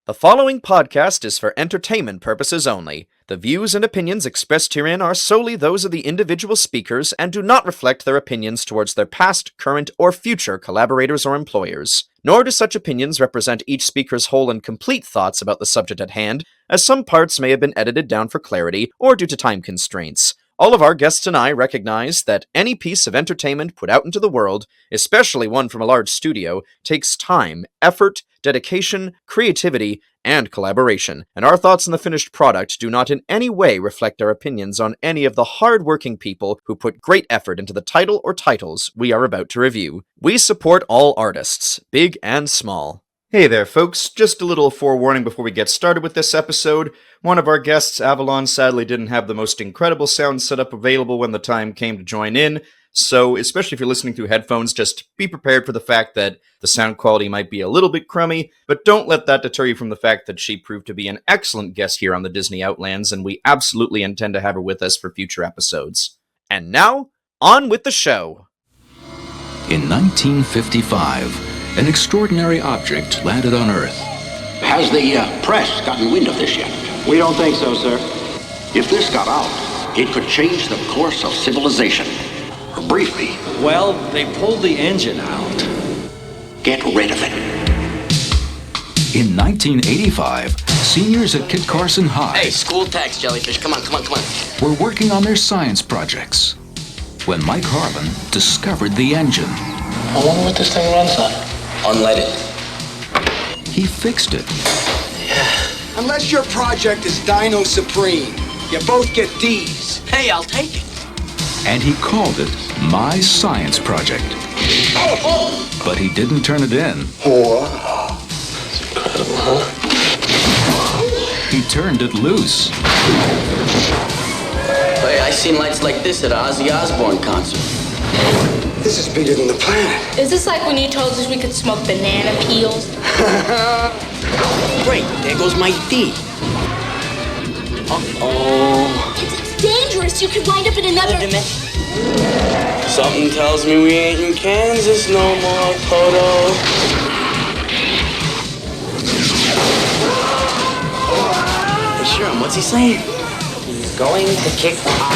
The following podcast is for entertainment purposes only. The views and opinions expressed herein are solely those of the individual speakers and do not reflect their opinions towards their past, current, or future collaborators or employers. Nor do such opinions represent each speaker's whole and complete thoughts about the subject at hand, as some parts may have been edited down for clarity or due to time constraints. All of our guests and I recognize that any piece of entertainment put out into the world, especially one from a large studio, takes time, effort, dedication, creativity, and collaboration, and our thoughts on the finished product do not in any way reflect our opinions on any of the hard-working people who put great effort into the title or titles we are about to review. We support all artists, big and small. Hey there, folks. Just a little forewarning before we get started with this episode. One of our guests, Avalon, sadly didn't have the most incredible sound setup available when the time came to join in, so especially if you're listening through headphones, just be prepared for the fact that the sound quality might be a little bit crummy, but don't let that deter you from the fact that she proved to be an excellent guest here on the Disney Outlands, and we absolutely intend to have her with us for future episodes. And now, on with the show! In 1955, an extraordinary object landed on Earth. Has the press gotten wind of this yet? We don't think so, sir. If this got out, it could change the course of civilization. Briefly. Well, they pulled the engine out. Get rid of it. In 1985, seniors at Kit Carson High Hey, school tax, jellyfish. Come on. were working on their science projects when Mike Harlan discovered the engine. I wonder what this thing runs on. Unleaded. He fixed it. Unless your project is Dino Supreme, you both get D's. Hey, I'll take it. And he called it My Science Project. But he didn't turn it in. Wow. It's incredible, huh? He turned it loose. Hey, I seen lights like this at an Ozzy Osbourne concert. This is bigger than the planet. Is this like when you told us we could smoke banana peels? Great, there goes my D. Uh-oh. It's dangerous. You could wind up in another dimension. Something tells me we ain't in Kansas no more, Toto. Hey, Sherm, what's he saying? He's going to kick off.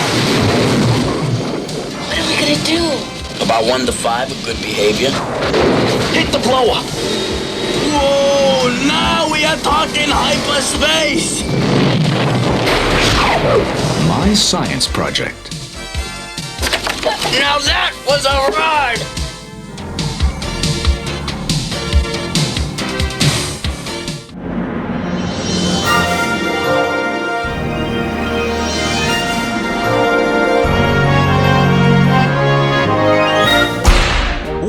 What are we gonna do? About 1 to 5 of good behavior. Hit the blower. Whoa, now we are talking hyperspace. My Science Project. Now that was a ride.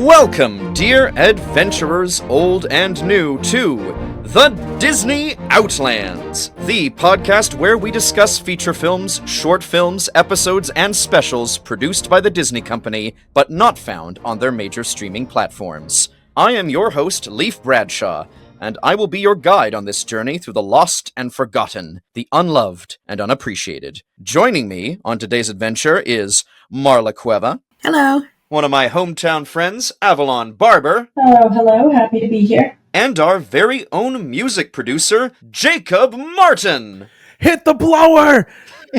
Welcome, dear adventurers, old and new, to the Disney Outlands, the podcast where we discuss feature films, short films, episodes, and specials produced by the Disney Company, but not found on their major streaming platforms. I am your host, Leif Bradshaw, and I will be your guide on this journey through the lost and forgotten, the unloved and unappreciated. Joining me on today's adventure is Marla Cueva. Hello. One of my hometown friends, Avalon Barber. Hello, happy to be here. And our very own music producer, Jacob Martin. Hit the blower!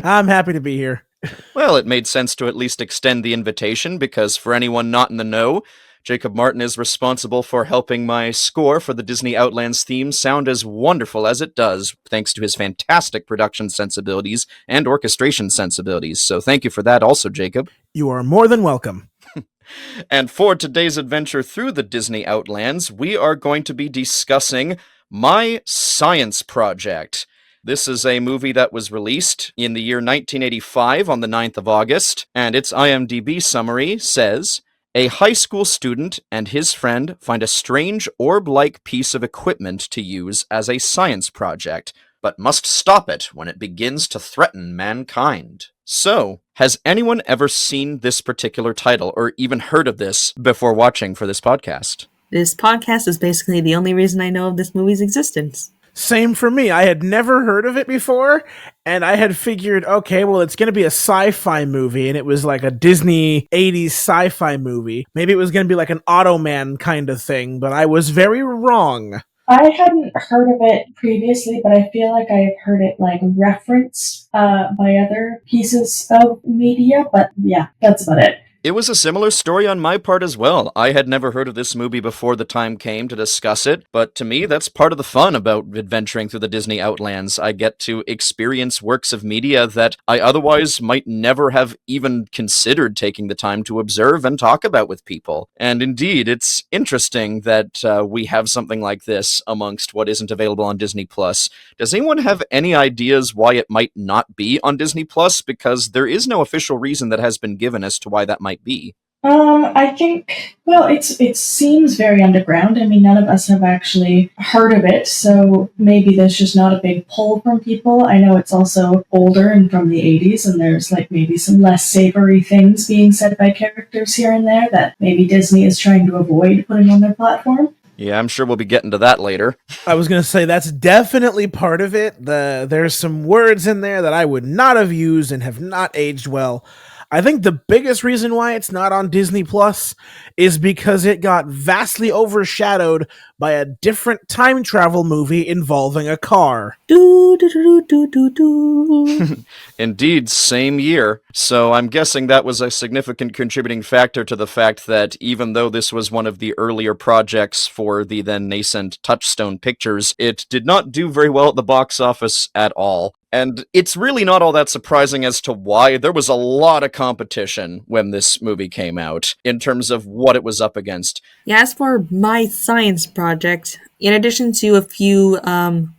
I'm happy to be here. Well, it made sense to at least extend the invitation, because for anyone not in the know, Jacob Martin is responsible for helping my score for the Disney Outlands theme sound as wonderful as it does, thanks to his fantastic production sensibilities and orchestration sensibilities. So thank you for that also, Jacob. You are more than welcome. And for today's adventure through the Disney Outlands, we are going to be discussing My Science Project. This is a movie that was released in the year 1985 on the 9th of August, and its IMDb summary says, "A high school student and his friend find a strange orb-like piece of equipment to use as a science project, but must stop it when it begins to threaten mankind." So, has anyone ever seen this particular title or even heard of this before watching for this podcast? This podcast is basically the only reason I know of this movie's existence. Same for me. I had never heard of it before, and I had figured, okay, well, it's going to be a sci-fi movie, and it was like a Disney 80s sci-fi movie. Maybe it was going to be like an Automan kind of thing, but I was very wrong. I hadn't heard of it previously, but I feel like I've heard it like referenced by other pieces of media. But yeah, that's about it. It was a similar story on my part as well. I had never heard of this movie before the time came to discuss it, but to me, that's part of the fun about adventuring through the Disney Outlands. I get to experience works of media that I otherwise might never have even considered taking the time to observe and talk about with people. And indeed, it's interesting that we have something like this amongst what isn't available on Disney+. Does anyone have any ideas why it might not be on Disney+? Because there is no official reason that has been given as to why that might be. I think, well, it seems very underground. I mean, none of us have actually heard of it, so maybe there's just not a big pull from people. I know it's also older and from the 80s, and there's like maybe some less savory things being said by characters here and there that maybe Disney is trying to avoid putting on their platform. Yeah, I'm sure we'll be getting to that later. I was going to say that's definitely part of it. There's some words in there that I would not have used and have not aged well. I think the biggest reason why it's not on Disney Plus is because it got vastly overshadowed by a different time travel movie involving a car. Indeed, same year. So I'm guessing that was a significant contributing factor to the fact that even though this was one of the earlier projects for the then nascent Touchstone Pictures, it did not do very well at the box office at all. And it's really not all that surprising as to why. There was a lot of competition when this movie came out in terms of what it was up against. Yeah, as for my science project, in addition to a few,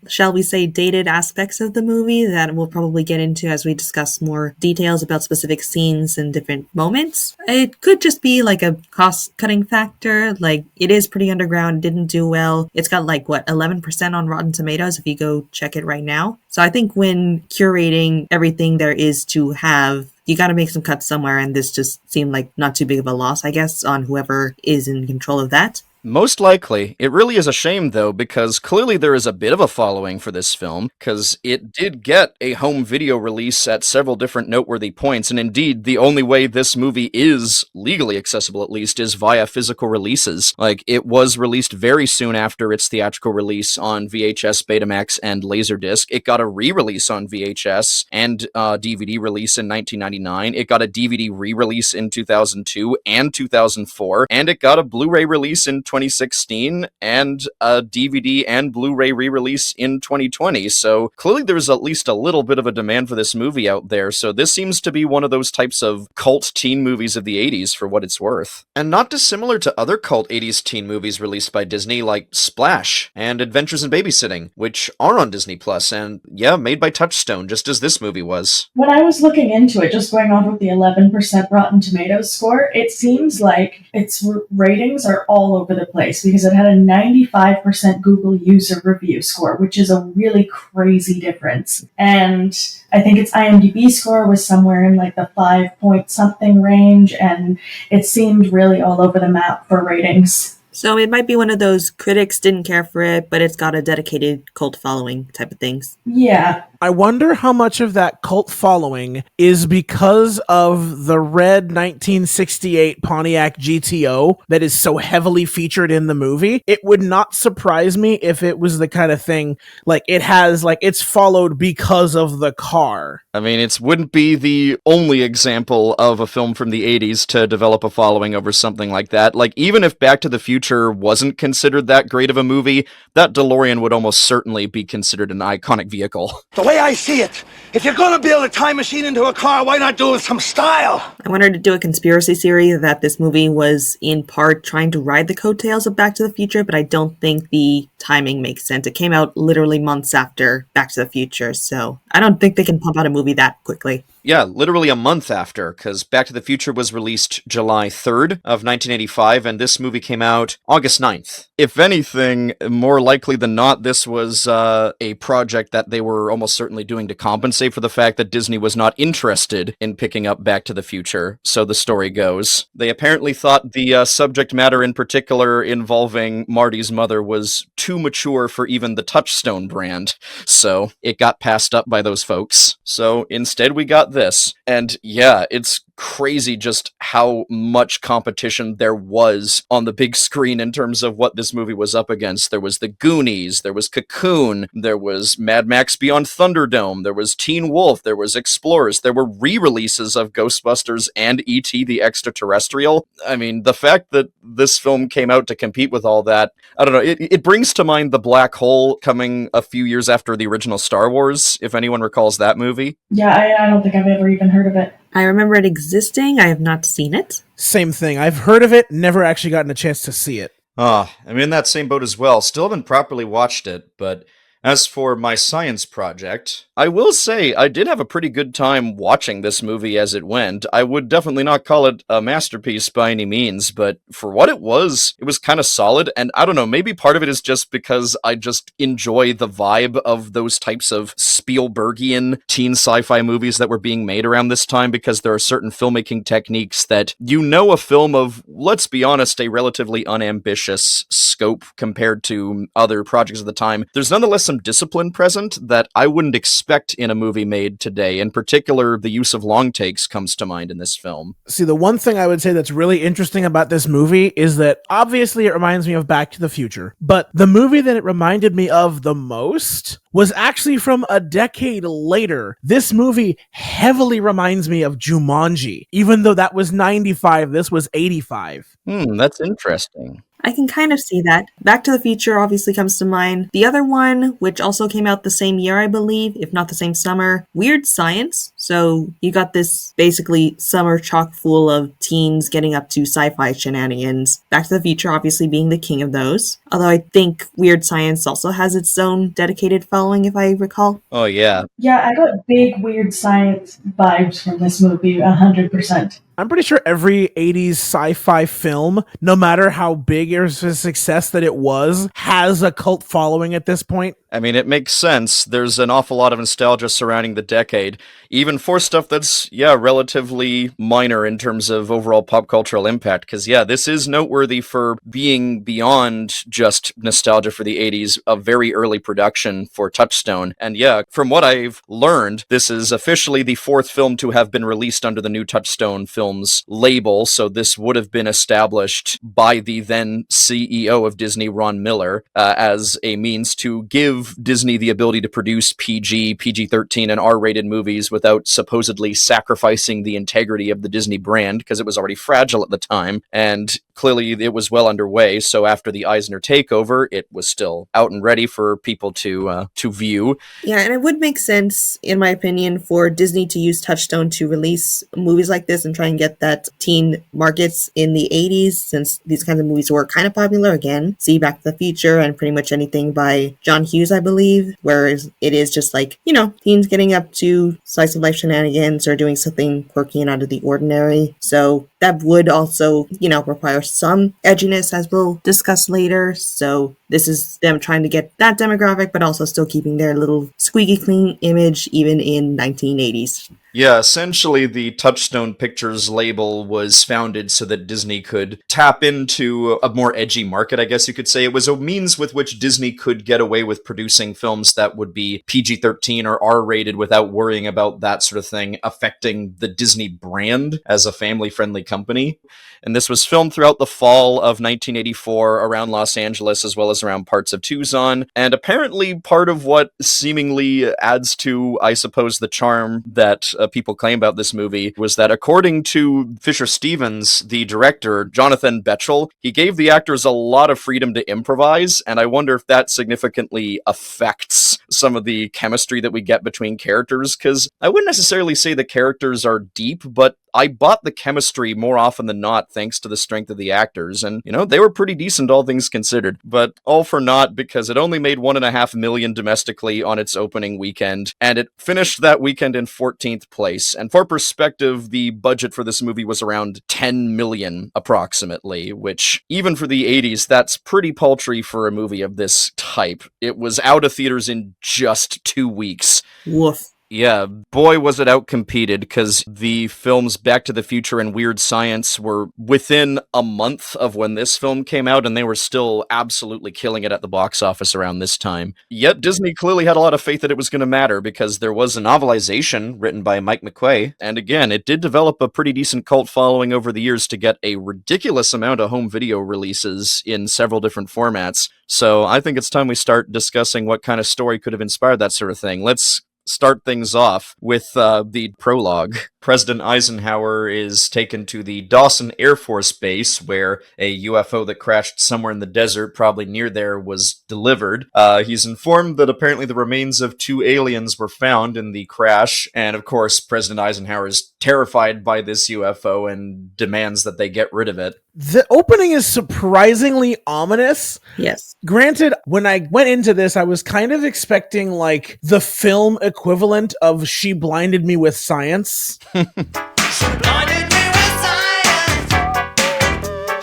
shall we say, dated aspects of the movie that we'll probably get into as we discuss more details about specific scenes and different moments, it could just be like a cost-cutting factor. Like, it is pretty underground, didn't do well. It's got like, 11% on Rotten Tomatoes if you go check it right now. So I think when curating everything there is to have, you got to make some cuts somewhere, and this just seemed like not too big of a loss, I guess, on whoever is in control of that. Most likely. It really is a shame, though, because clearly there is a bit of a following for this film, because it did get a home video release at several different noteworthy points, and indeed, the only way this movie is legally accessible, at least, is via physical releases. Like, it was released very soon after its theatrical release on VHS, Betamax, and Laserdisc. It got a re-release on VHS and DVD release in 1999. It got a DVD re-release in 2002 and 2004, and it got a Blu-ray release in 2016 and a DVD and Blu-ray re-release in 2020. So clearly there's at least a little bit of a demand for this movie out there. So this seems to be one of those types of cult teen movies of the 80s for what it's worth. And not dissimilar to other cult 80s teen movies released by Disney like Splash and Adventures in Babysitting, which are on Disney Plus and yeah, made by Touchstone, just as this movie was. When I was looking into it, just going off of the 11% Rotten Tomatoes score, it seems like its ratings are all over the place because it had a 95% Google user review score, which is a really crazy difference. And I think its IMDb score was somewhere in like the 5-point-something range, and it seemed really all over the map for ratings. So it might be one of those critics didn't care for it, but it's got a dedicated cult following type of things. Yeah. I wonder how much of that cult following is because of the red 1968 Pontiac GTO that is so heavily featured in the movie. It would not surprise me if it was the kind of thing, like it has, like it's followed because of the car. I mean, it wouldn't be the only example of a film from the 80s to develop a following over something like that. Like, even if Back to the Future wasn't considered that great of a movie, that DeLorean would almost certainly be considered an iconic vehicle. The way I see it, if you're gonna build a time machine into a car, why not do it with some style? I wanted to do a conspiracy theory that this movie was in part trying to ride the coattails of Back to the Future, but I don't think the timing makes sense. It came out literally months after Back to the Future, so I don't think they can pump out a movie that quickly. Yeah, literally a month after, because Back to the Future was released July 3rd of 1985, and this movie came out August 9th. If anything, more likely than not, this was a project that they were almost certainly doing to compensate for the fact that Disney was not interested in picking up Back to the Future, so the story goes. They apparently thought the subject matter in particular involving Marty's mother was too mature for even the Touchstone brand, so it got passed up by those folks. So instead we got this. And yeah, it's crazy just how much competition there was on the big screen in terms of what this movie was up against. There was The Goonies, there was Cocoon, there was Mad Max Beyond Thunderdome, there was Teen Wolf, there was Explorers, there were re-releases of Ghostbusters and E.T. the Extraterrestrial. I mean, the fact that this film came out to compete with all that, I don't know, it brings to mind The Black Hole coming a few years after the original Star Wars, if anyone recalls that movie. Yeah, I don't think I've ever even heard of it. I remember it existing. I have not seen it. Same thing. I've heard of it, never actually gotten a chance to see it. I'm in that same boat as well. Still haven't properly watched it, but as for my science project, I will say I did have a pretty good time watching this movie as it went. I would definitely not call it a masterpiece by any means, but for what it was kind of solid, and I don't know, maybe part of it is just because I just enjoy the vibe of those types of Spielbergian teen sci-fi movies that were being made around this time, because there are certain filmmaking techniques that, a film of, let's be honest, a relatively unambitious scope compared to other projects of the time, there's nonetheless some discipline present that I wouldn't expect in a movie made today. In particular, the use of long takes comes to mind in this film. See, the one thing I would say that's really interesting about this movie is that obviously it reminds me of Back to the Future, but the movie that it reminded me of the most was actually from a decade later. This movie heavily reminds me of Jumanji, even though that was 95, this was 85. That's interesting. I can kind of see that. Back to the Future obviously comes to mind. The other one, which also came out the same year, I believe, if not the same summer, Weird Science. So you got this basically summer chock full of teens getting up to sci-fi shenanigans. Back to the Future obviously being the king of those. Although I think Weird Science also has its own dedicated following, if I recall. Oh, yeah. Yeah, I got big Weird Science vibes from this movie, 100%. I'm pretty sure every 80s sci-fi film, no matter how big or a success that it was, has a cult following at this point. I mean, it makes sense. There's an awful lot of nostalgia surrounding the decade, even for stuff that's, relatively minor in terms of overall pop cultural impact. Because, this is noteworthy for being beyond just nostalgia for the 80s, a very early production for Touchstone. And from what I've learned, this is officially the fourth film to have been released under the new Touchstone Films label, so this would have been established by the then CEO of Disney, Ron Miller, as a means to give Disney the ability to produce PG, PG-13, and R-rated movies without supposedly sacrificing the integrity of the Disney brand, because it was already fragile at the time, and clearly it was well underway, so after the Eisner takeover, it was still out and ready for people to view. Yeah, and it would make sense, in my opinion, for Disney to use Touchstone to release movies like this and try and get that teen markets in the 80s, since these kinds of movies were kind of popular. Again, see Back to the Future and pretty much anything by John Hughes, I believe, whereas it is just like, teens getting up to slice of life shenanigans or doing something quirky and out of the ordinary. So that would also, require some edginess, as we'll discuss later. So this is them trying to get that demographic, but also still keeping their little squeaky clean image even in 1980s. Yeah, essentially the Touchstone Pictures label was founded so that Disney could tap into a more edgy market, I guess you could say. It was a means with which Disney could get away with producing films that would be PG-13 or R-rated without worrying about that sort of thing affecting the Disney brand as a family-friendly company. And this was filmed throughout the fall of 1984 around Los Angeles as well as around parts of Tucson. And apparently part of what seemingly adds to, I suppose, the charm that people claim about this movie was that according to Fisher Stevens, the director, Jonathan Betchel, he gave the actors a lot of freedom to improvise, and I wonder if that significantly affects some of the chemistry that we get between characters, because I wouldn't necessarily say the characters are deep, but I bought the chemistry more often than not thanks to the strength of the actors, and, they were pretty decent, all things considered. But all for naught, because it only made $1.5 million domestically on its opening weekend, and it finished that weekend in 14th place. And for perspective, the budget for this movie was around $10 million, approximately, which, even for the 80s, that's pretty paltry for a movie of this type. It was out of theaters in just 2 weeks. Woof. Yeah, boy was it outcompeted, because the films Back to the Future and Weird Science were within a month of when this film came out, and they were still absolutely killing it at the box office around this time. Yet Disney clearly had a lot of faith that it was going to matter, because there was a novelization written by Mike McQuay, and again, it did develop a pretty decent cult following over the years to get a ridiculous amount of home video releases in several different formats. So I think it's time we start discussing what kind of story could have inspired that sort of thing. Let's start things off with the prologue. President Eisenhower is taken to the Dawson Air Force Base, where a UFO that crashed somewhere in the desert, probably near there, was delivered. He's informed that apparently the remains of 2 aliens were found in the crash, and of course, President Eisenhower is terrified by this UFO and demands that they get rid of it. The opening is surprisingly ominous. Yes. Granted, when I went into this, I was kind of expecting, like, the film equivalent of She Blinded Me with Science. She blinded me with science.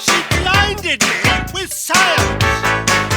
She blinded me with science.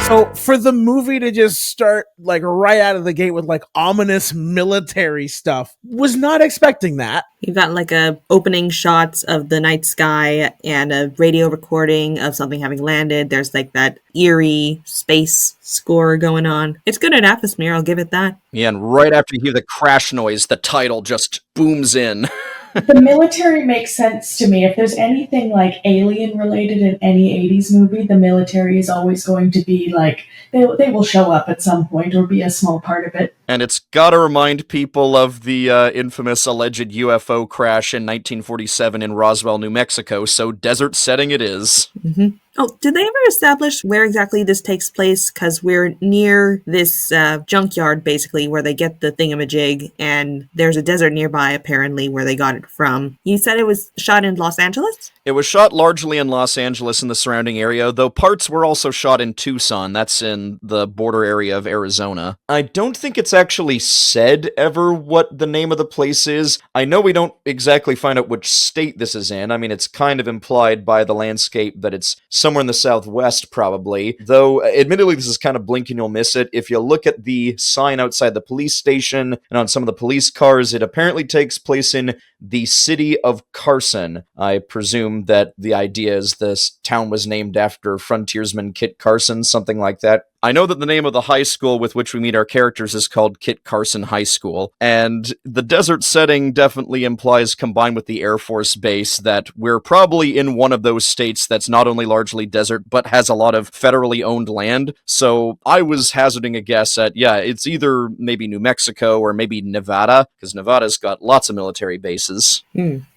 So for the movie to just start like right out of the gate with like ominous military stuff, was not expecting that. You've got like a opening shots of the night sky and a radio recording of something having landed. There's like that eerie space score going on. It's good at atmosphere, I'll give it that. Yeah, and right after you hear the crash noise, the title just booms in. The military makes sense to me. If there's anything like alien related in any 80s movie, the military is always going to be like, they will show up at some point or be a small part of it. And it's gotta remind people of the infamous alleged UFO crash in 1947 in Roswell, New Mexico, so desert setting it is. Mm-hmm. Oh, did they ever establish where exactly this takes place? Because we're near this junkyard, basically, where they get the thingamajig, and there's a desert nearby, apparently, where they got it from. You said it was shot in Los Angeles? It was shot largely in Los Angeles and the surrounding area, though parts were also shot in Tucson. That's in the border area of Arizona. I don't think it's actually said ever what the name of the place is. I know we don't exactly find out which state this is in. I mean, it's kind of implied by the landscape that it's somewhere in the southwest, probably. Though, admittedly, this is kind of blink and you'll miss it. If you look at the sign outside the police station and on some of the police cars, it apparently takes place in the city of Carson. I presume that the idea is this town was named after frontiersman Kit Carson, something like that. I know that the name of the high school with which we meet our characters is called Kit Carson High School, and the desert setting definitely implies, combined with the Air Force Base, that we're probably in one of those states that's not only largely desert, but has a lot of federally owned land. So I was hazarding a guess at, yeah, it's either maybe New Mexico or maybe Nevada, because Nevada's got lots of military bases.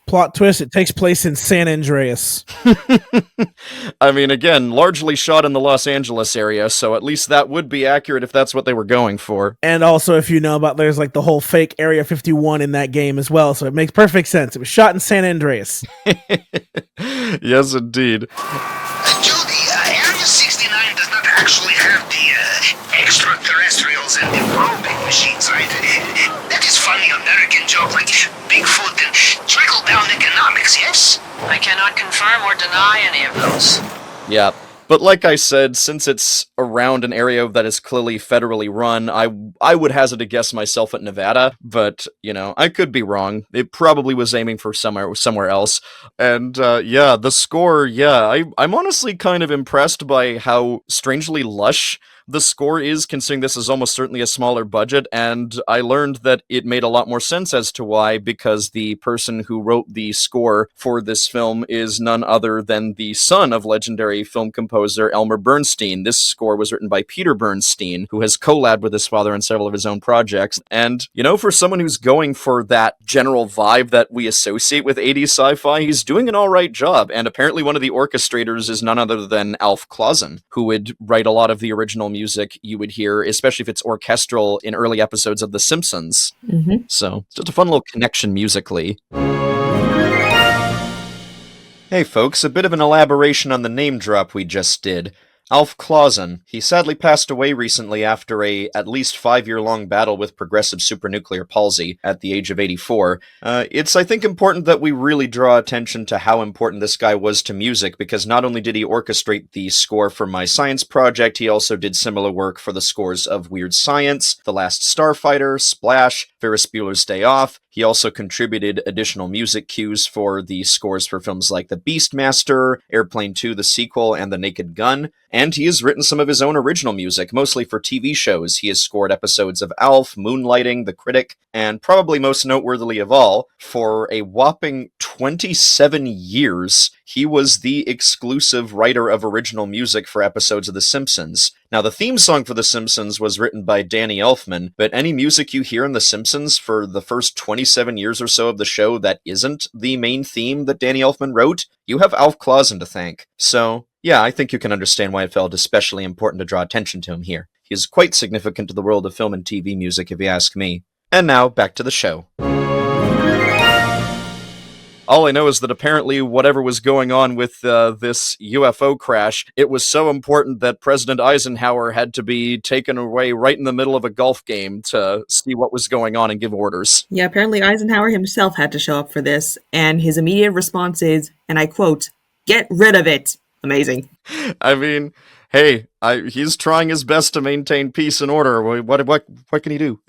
Plot twist, it takes place in San Andreas. I mean, again, largely shot in the Los Angeles area, so at least that would be accurate if that's what they were going for. And also, if you know about, there's like the whole fake Area 51 in that game as well, so it makes perfect sense. It was shot in San Andreas. Yes, indeed. Judy, Area 69 does not actually have the extraterrestrials and the probing machines, right? That is funny American joke like Bigfoot and trickle-down economics, yes? I cannot confirm or deny any of those. Yeah, but like I said, since it's around an area that is clearly federally run, I would hazard a guess myself at Nevada, but, you know, I could be wrong. It probably was aiming for somewhere else. And, yeah, the score, yeah, I'm honestly kind of impressed by how strangely lush the score is, considering this is almost certainly a smaller budget, and I learned that it made a lot more sense as to why, because the person who wrote the score for this film is none other than the son of legendary film composer Elmer Bernstein. This score was written by Peter Bernstein, who has collabed with his father on several of his own projects, and, you know, for someone who's going for that general vibe that we associate with 80s sci-fi, he's doing an alright job, and apparently one of the orchestrators is none other than Alf Clausen, who would write a lot of the original music you would hear, especially if it's orchestral, in early episodes of The Simpsons. Mm-hmm. So, it's just a fun little connection musically. Hey folks, a bit of an elaboration on the name drop we just did. Alf Clausen. He sadly passed away recently after a at least 5-year-long battle with progressive supranuclear palsy at the age of 84. It's, I think, important that we really draw attention to how important this guy was to music, because not only did he orchestrate the score for my science project, he also did similar work for the scores of Weird Science, The Last Starfighter, Splash, Ferris Bueller's Day Off. He also contributed additional music cues for the scores for films like The Beastmaster, Airplane 2, the sequel, and The Naked Gun. And he has written some of his own original music, mostly for TV shows. He has scored episodes of Alf, Moonlighting, The Critic, and probably most noteworthy of all, for a whopping 27 years, he was the exclusive writer of original music for episodes of The Simpsons. Now, the theme song for The Simpsons was written by Danny Elfman, but any music you hear in The Simpsons for the first 27 years or so of the show that isn't the main theme that Danny Elfman wrote, you have Alf Clausen to thank. So, yeah, I think you can understand why it felt especially important to draw attention to him here. He is quite significant to the world of film and TV music, if you ask me. And now, back to the show. All I know is that apparently whatever was going on with this UFO crash, it was so important that President Eisenhower had to be taken away right in the middle of a golf game to see what was going on and give orders. Yeah, apparently Eisenhower himself had to show up for this, and his immediate response is, and I quote, "Get rid of it." Amazing. I mean, hey, he's trying his best to maintain peace and order. What can he do?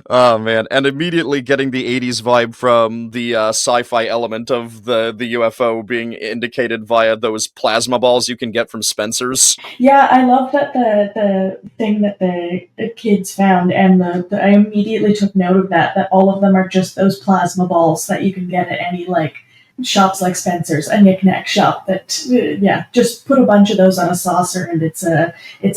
Oh, man. And immediately getting the 80s vibe from the sci-fi element of the UFO being indicated via those plasma balls you can get from Spencer's. Yeah, I love that the thing that the kids found, and I immediately took note of that all of them are just those plasma balls that you can get at any, shops like Spencer's, a knick-knack shop that, just put a bunch of those on a saucer and it's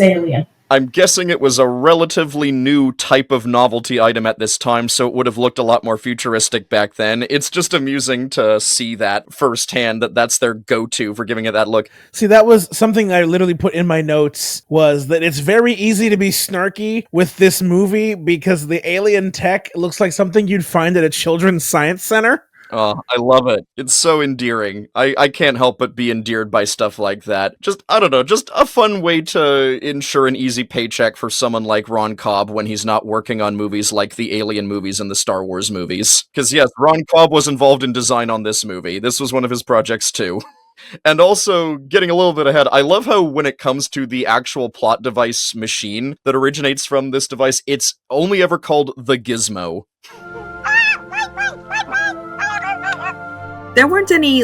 alien. I'm guessing it was a relatively new type of novelty item at this time, so it would have looked a lot more futuristic back then. It's just amusing to see that firsthand, that's their go-to for giving it that look. See, that was something I literally put in my notes, was that it's very easy to be snarky with this movie because the alien tech looks like something you'd find at a children's science center. Oh, I love it. It's so endearing. I can't help but be endeared by stuff like that. Just a fun way to ensure an easy paycheck for someone like Ron Cobb when he's not working on movies like the Alien movies and the Star Wars movies. Because yes, Ron Cobb was involved in design on this movie. This was one of his projects too. And also, getting a little bit ahead, I love how when it comes to the actual plot device machine that originates from this device, it's only ever called the Gizmo. There weren't any,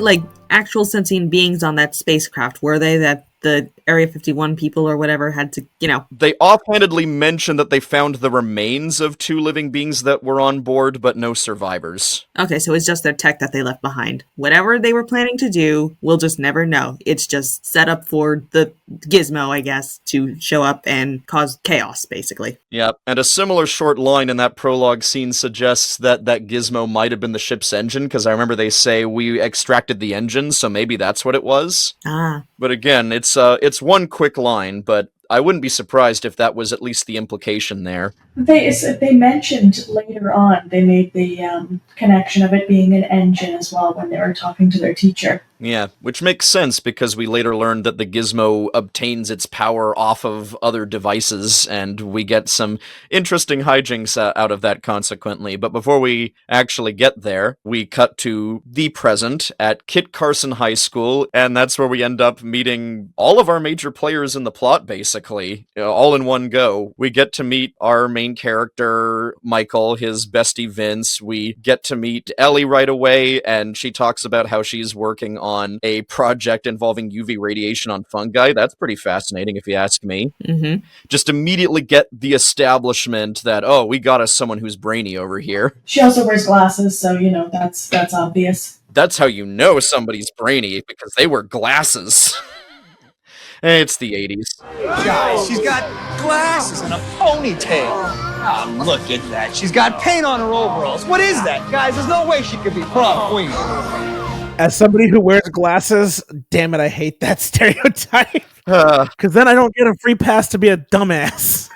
actual sentient beings on that spacecraft, were they? That the Area 51 people or whatever had to, They offhandedly mentioned that they found the remains of 2 living beings that were on board, but no survivors. Okay, so it's just their tech that they left behind. Whatever they were planning to do, we'll just never know. It's just set up for the Gizmo, I guess, to show up and cause chaos, basically. Yep, and a similar short line in that prologue scene suggests that Gizmo might have been the ship's engine, because I remember they say, we extracted the engine, so maybe that's what it was. Ah. But again, it's one quick line, but I wouldn't be surprised if that was at least the implication there. They mentioned later on, they made the connection of it being an engine as well when they were talking to their teacher. Yeah, which makes sense because we later learned that the Gizmo obtains its power off of other devices, and we get some interesting hijinks out of that consequently. But before we actually get there, we cut to the present at Kit Carson High School, and that's where we end up meeting all of our major players in the plot, basically, all in one go. We get to meet our main character, Michael, his bestie Vince. We get to meet Ellie right away, and she talks about how she's working on a project involving UV radiation on fungi. That's pretty fascinating, if you ask me. Mm-hmm. Just immediately get the establishment that, we got us someone who's brainy over here. She also wears glasses, so, that's obvious. That's how you know somebody's brainy, because they wear glasses. It's the 80s. Guys, she's got glasses and a ponytail. Oh, look at that. She's got paint on her overalls. What is that? Guys, there's no way she could be prom queen. As somebody who wears glasses, damn it, I hate that stereotype. Because then I don't get a free pass to be a dumbass.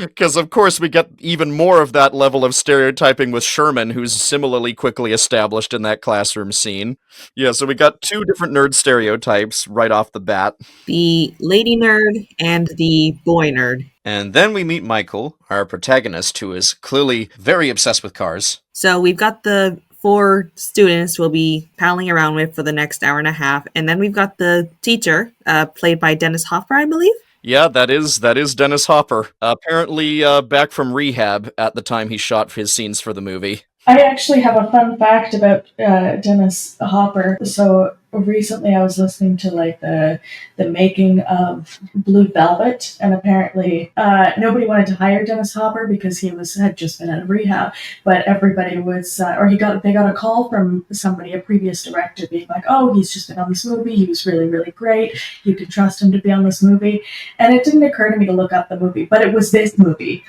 Because, of course, we get even more of that level of stereotyping with Sherman, who's similarly quickly established in that classroom scene. Yeah, so we got two different nerd stereotypes right off the bat. The lady nerd and the boy nerd. And then we meet Michael, our protagonist, who is clearly very obsessed with cars. So we've got the 4 students we'll be palling around with for the next hour and a half. And then we've got the teacher, played by Dennis Hopper, I believe. Yeah, that is Dennis Hopper. Apparently back from rehab at the time he shot his scenes for the movie. I actually have a fun fact about Dennis Hopper. So recently I was listening to the making of Blue Velvet, and apparently nobody wanted to hire Dennis Hopper because he had just been out of rehab, but everybody was they got a call from somebody, a previous director, being like, oh, he's just been on this movie, he was really, really great, you could trust him to be on this movie. And it didn't occur to me to look up the movie, but it was this movie.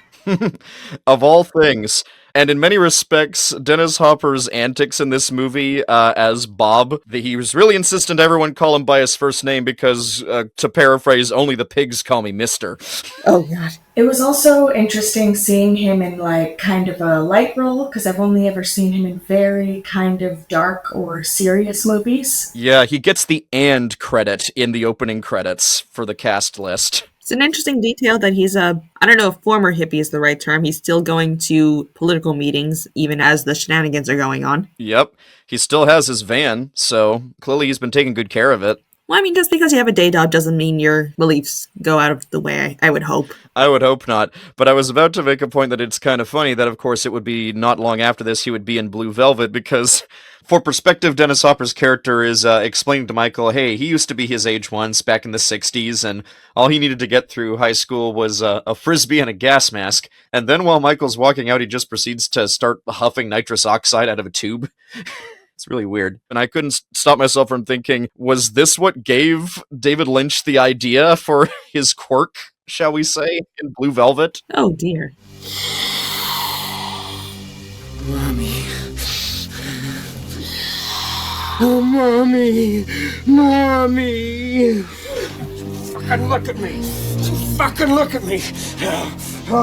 Of all things. And in many respects, Dennis Hopper's antics in this movie as Bob, he was really insistent everyone call him by his first name because, to paraphrase, only the pigs call me Mister. Oh, God. It was also interesting seeing him in kind of a light role, because I've only ever seen him in very kind of dark or serious movies. Yeah, he gets the "and" credit in the opening credits for the cast list. It's an interesting detail that he's I don't know if former hippie is the right term. He's still going to political meetings even as the shenanigans are going on. Yep. He still has his van, so clearly he's been taking good care of it. Well, I mean, just because you have a day job doesn't mean your beliefs go out of the way, I would hope. I would hope not. But I was about to make a point that it's kind of funny that, of course, it would be not long after this he would be in Blue Velvet, because for perspective, Dennis Hopper's character is explaining to Michael, hey, he used to be his age once back in the 60s, and all he needed to get through high school was a frisbee and a gas mask. And then while Michael's walking out, he just proceeds to start huffing nitrous oxide out of a tube. It's really weird. And I couldn't stop myself from thinking, was this what gave David Lynch the idea for his quirk, shall we say, in Blue Velvet? Oh, dear. Mommy. Oh, Mommy. Mommy. Fucking look at me. Fucking look at me. I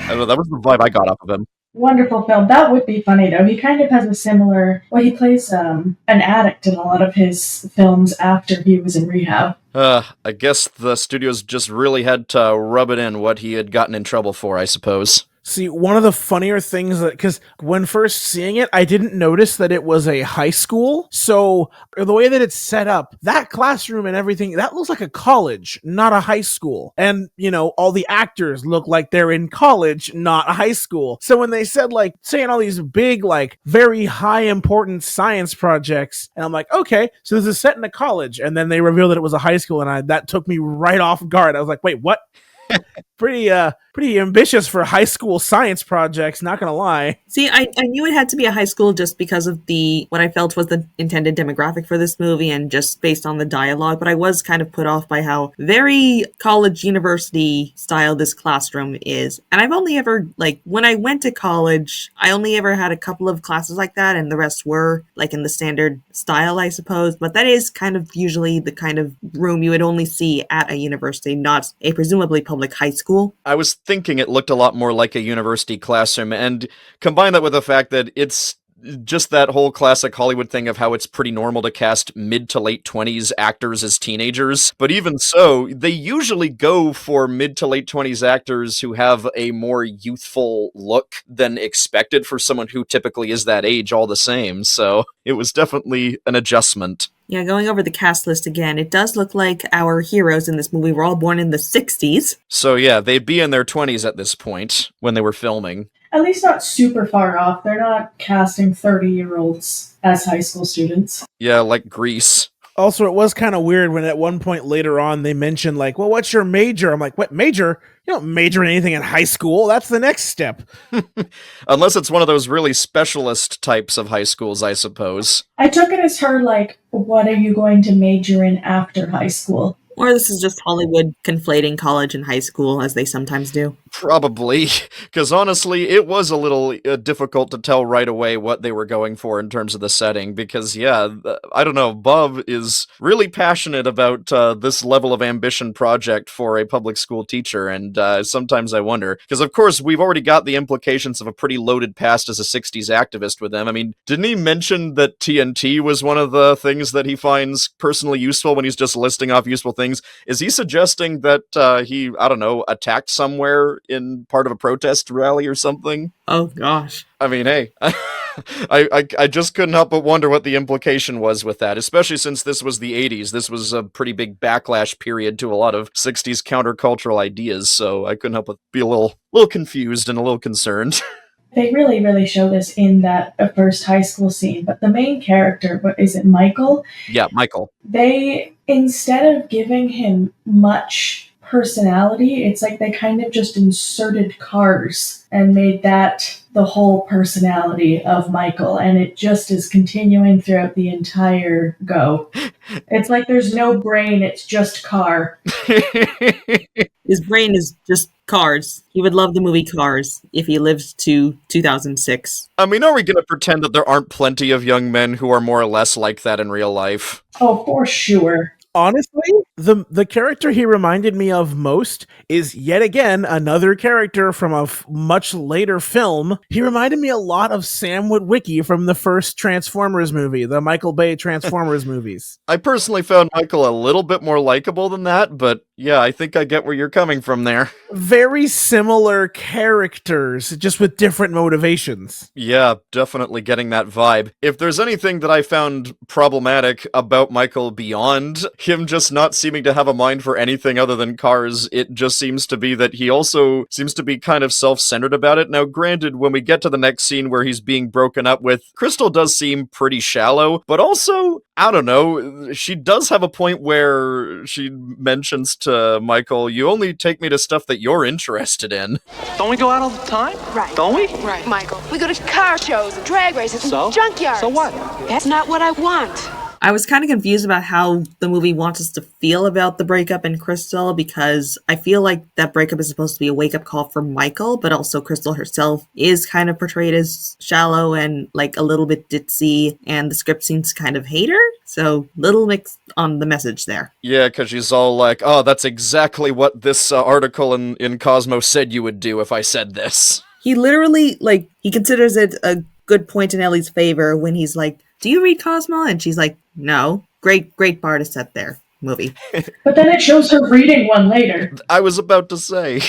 don't know, that was the vibe I got off of him. Wonderful film. That would be funny, though. He kind of has a similar... Well, he plays an addict in a lot of his films after he was in rehab. I guess the studios just really had to rub it in what he had gotten in trouble for, I suppose. See, one of the funnier things because when first seeing it, I didn't notice that it was a high school. So the way that it's set up, that classroom and everything, that looks like a college, not a high school. And, all the actors look like they're in college, not a high school. So when they said saying all these big, very high important science projects, and I'm like, okay, so this is set in a college. And then they revealed that it was a high school, and that took me right off guard. I was like, wait, what? Pretty ambitious for high school science projects, not gonna lie. See, I knew it had to be a high school just because of what I felt was the intended demographic for this movie and just based on the dialogue, but I was kind of put off by how very college university style this classroom is. And I've only ever, when I went to college, I only ever had a couple of classes like that, and the rest were, in the standard style, I suppose. But that is kind of usually the kind of room you would only see at a university, not a presumably public high school. I was thinking it looked a lot more like a university classroom, and combine that with the fact that it's just that whole classic Hollywood thing of how it's pretty normal to cast mid to late 20s actors as teenagers. But even so, they usually go for mid to late 20s actors who have a more youthful look than expected for someone who typically is that age all the same. So it was definitely an adjustment. Yeah, going over the cast list again, it does look like our heroes in this movie were all born in the 60s. So yeah, they'd be in their 20s at this point when they were filming. At least not super far off. They're not casting 30-year-olds as high school students. Yeah, like Grease. Also, it was kind of weird when at one point later on they mentioned, well, what's your major? I'm like, what major? You don't major in anything in high school. That's the next step. Unless it's one of those really specialist types of high schools, I suppose. I took it as her, what are you going to major in after high school? Or this is just Hollywood conflating college and high school, as they sometimes do. Probably, because honestly, it was a little difficult to tell right away what they were going for in terms of the setting, because, yeah, I don't know, Bob is really passionate about this level of ambition project for a public school teacher, and sometimes I wonder, because of course, we've already got the implications of a pretty loaded past as a 60s activist with him. I mean, didn't he mention that TNT was one of the things that he finds personally useful when he's just listing off useful things? Is he suggesting that he, I don't know, attacked somewhere in part of a protest rally or something? Oh gosh. I mean, hey, I just couldn't help but wonder what the implication was with that, especially since this was the 80s. This was a pretty big backlash period to a lot of 60s countercultural ideas, so I couldn't help but be a little confused and a little concerned. They really, really show this in that first high school scene. But the main character, what is it, Michael? Yeah, Michael. They, instead of giving him much personality, it's like they kind of just inserted cars and made that the whole personality of Michael. And it just is continuing throughout the entire go. It's like there's no brain, it's just car. His brain is just Cars. He would love the movie Cars if he lived to 2006. I mean, are we going to pretend that there aren't plenty of young men who are more or less like that in real life? Oh, for sure. Honestly, the character he reminded me of most is yet again another character from a much later film. He reminded me a lot of Sam Witwicky from the first Transformers movie, the Michael Bay Transformers movies. I personally found Michael a little bit more likable than that, but yeah, I think I get where you're coming from there. Very similar characters, just with different motivations. Yeah, definitely getting that vibe. If there's anything that I found problematic about Michael beyond him just not seeming to have a mind for anything other than cars, it just seems to be that he also seems to be kind of self-centered about it. Now, granted, when we get to the next scene where he's being broken up with, Crystal does seem pretty shallow, but also, I don't know, she does have a point where she mentions to Michael, you only take me to stuff that you're interested in. Don't we go out all the time? Right. Don't we? Right, Michael. We go to car shows and drag races and junkyards. So what? That's not what I want. I was kind of confused about how the movie wants us to feel about the breakup in Crystal, because I feel like that breakup is supposed to be a wake-up call for Michael, but also Crystal herself is kind of portrayed as shallow and like a little bit ditzy, and the script seems to kind of hate her, so little mixed on the message there. Yeah, because she's all like, oh, that's exactly what this article in Cosmos said you would do if I said this. He literally, like, he considers it a good point in Ellie's favor when he's like, do you read Cosmo? And she's like, no. Great bar to set there. Movie. But then it shows her reading one later. I was about to say.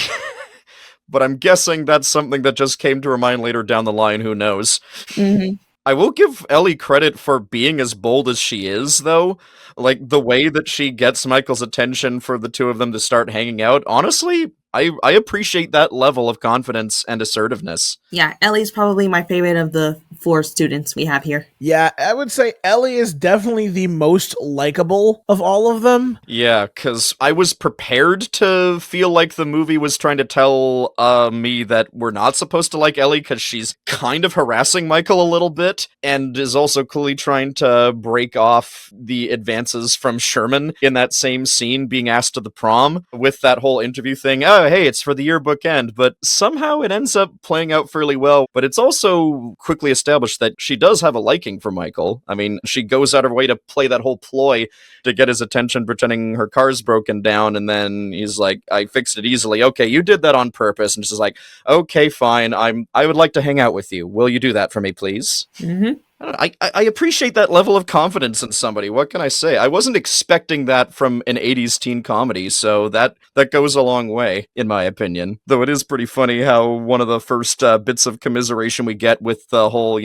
But I'm guessing that's something that just came to her mind later down the line. Who knows? Mm-hmm. I will give Ellie credit for being as bold as she is, though. Like, the way that she gets Michael's attention for the two of them to start hanging out. Honestly, I appreciate that level of confidence and assertiveness. Yeah, Ellie's probably my favorite of the 4 students we have here. Yeah, I would say Ellie is definitely the most likable of all of them. Yeah, because I was prepared to feel like the movie was trying to tell me that we're not supposed to like Ellie because she's kind of harassing Michael a little bit and is also clearly trying to break off the advances from Sherman in that same scene being asked to the prom with that whole interview thing. Oh, hey, it's for the yearbook end, but somehow it ends up playing out fairly well. But it's also quickly established that she does have a liking for Michael. I mean, she goes out of her way to play that whole ploy to get his attention, pretending her car's broken down, and then he's like, I fixed it easily. Okay, you did that on purpose. And she's like, okay, fine, I would like to hang out with you. Will you do that for me, please? Mm-hmm. I appreciate that level of confidence in somebody. What can I say? I wasn't expecting that from an 80s teen comedy, so that goes a long way, in my opinion. Though it is pretty funny how one of the first bits of commiseration we get with the whole,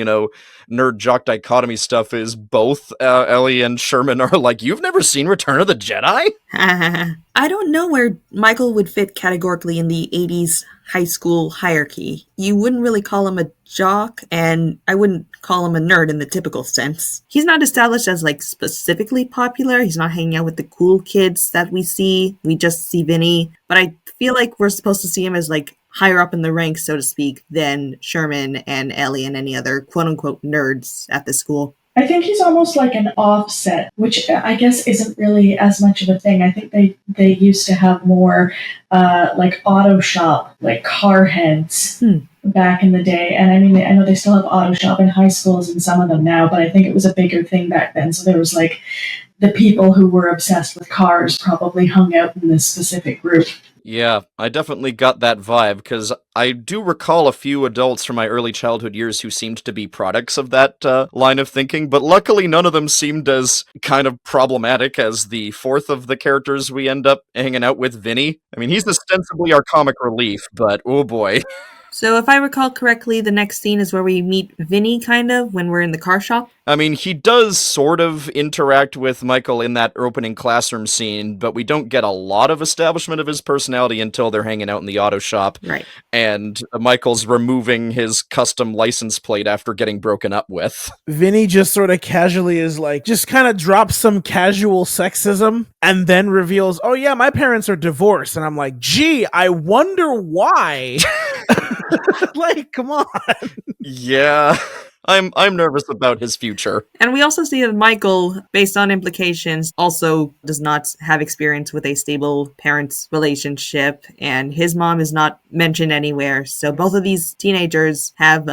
nerd-jock dichotomy stuff is both Ellie and Sherman are like, you've never seen Return of the Jedi? I don't know where Michael would fit categorically in the 80s high school hierarchy. You wouldn't really call him a jock, and I wouldn't call him a nerd in the typical sense. He's not established as, specifically popular. He's not hanging out with the cool kids that we see. We just see Vinnie. But I feel like we're supposed to see him as, higher up in the ranks, so to speak, than Sherman and Ellie and any other quote-unquote nerds at the school. I think he's almost like an offset, which I guess isn't really as much of a thing. I think they used to have more like auto shop, like car heads back in the day. And I mean, I know they still have auto shop in high schools and some of them now, but I think it was a bigger thing back then. So there was like the people who were obsessed with cars probably hung out in this specific group. Yeah, I definitely got that vibe, because I do recall a few adults from my early childhood years who seemed to be products of that line of thinking, but luckily none of them seemed as kind of problematic as the fourth of the characters we end up hanging out with, Vinnie. I mean, he's ostensibly our comic relief, but oh boy. So if I recall correctly, the next scene is where we meet Vinnie, kind of, when we're in the car shop. I mean, he does sort of interact with Michael in that opening classroom scene, but we don't get a lot of establishment of his personality until they're hanging out in the auto shop. Right. And Michael's removing his custom license plate after getting broken up with. Vinnie just sort of casually is like, just kind of drops some casual sexism and then reveals, oh yeah, my parents are divorced. And I'm like, gee, I wonder why. Like, come on. Yeah. I'm nervous about his future. And we also see that Michael, based on implications, also does not have experience with a stable parents' relationship, and his mom is not mentioned anywhere. So both of these teenagers have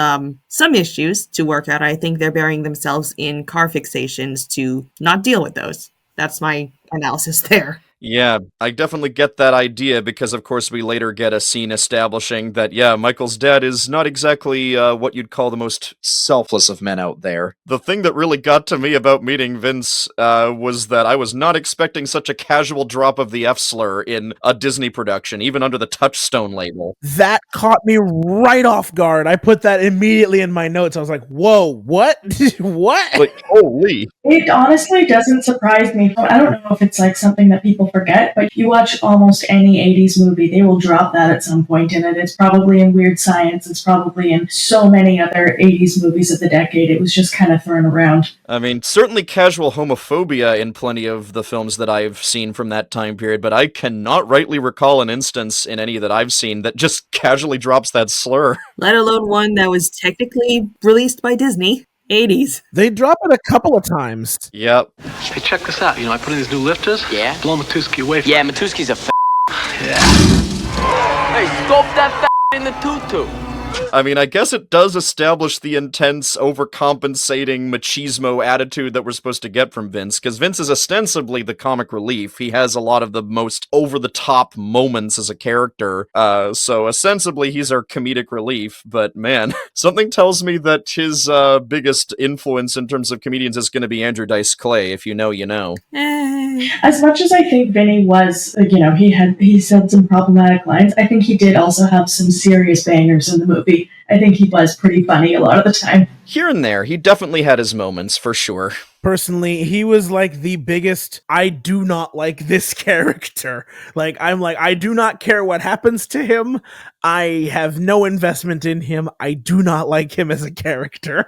some issues to work out. I think they're burying themselves in car fixations to not deal with those. That's my analysis there. Yeah, I definitely get that idea, because of course we later get a scene establishing that, yeah, Michael's dad is not exactly what you'd call the most selfless of men out there. The thing that really got to me about meeting Vince was that I was not expecting such a casual drop of the F-slur in a Disney production, even under the Touchstone label. That caught me right off guard. I put that immediately in my notes. I was like, whoa, what? What? Like, holy. It honestly doesn't surprise me. I don't know if it's like something that people forget, but you watch almost any 80s movie, they will drop that at some point in it. It's probably in Weird Science. It's probably in so many other 80s movies of the decade. It was just kind of thrown around. I mean, certainly casual homophobia in plenty of the films that I've seen from that time period, but I cannot rightly recall an instance in any that I've seen that just casually drops that slur. Let alone one that was technically released by Disney. 80s. They drop it a couple of times. Yep. Hey, check this out. You know, I put in these new lifters. Yeah? Blow Matuski away from Yeah, Matuski's a Yeah. Hey, scope that in the tutu. I mean, I guess it does establish the intense, overcompensating machismo attitude that we're supposed to get from Vince, because Vince is ostensibly the comic relief. He has a lot of the most over-the-top moments as a character, so ostensibly he's our comedic relief, but man, something tells me that his biggest influence in terms of comedians is going to be Andrew Dice Clay. If you know, you know. As much as I think Vinnie was, he said some problematic lines, I think he did also have some serious bangers in the movie. I think he was pretty funny a lot of the time. Here and there, he definitely had his moments, for sure. Personally, he was like the biggest, I do not like this character. Like, I do not care what happens to him. I have no investment in him. I do not like him as a character.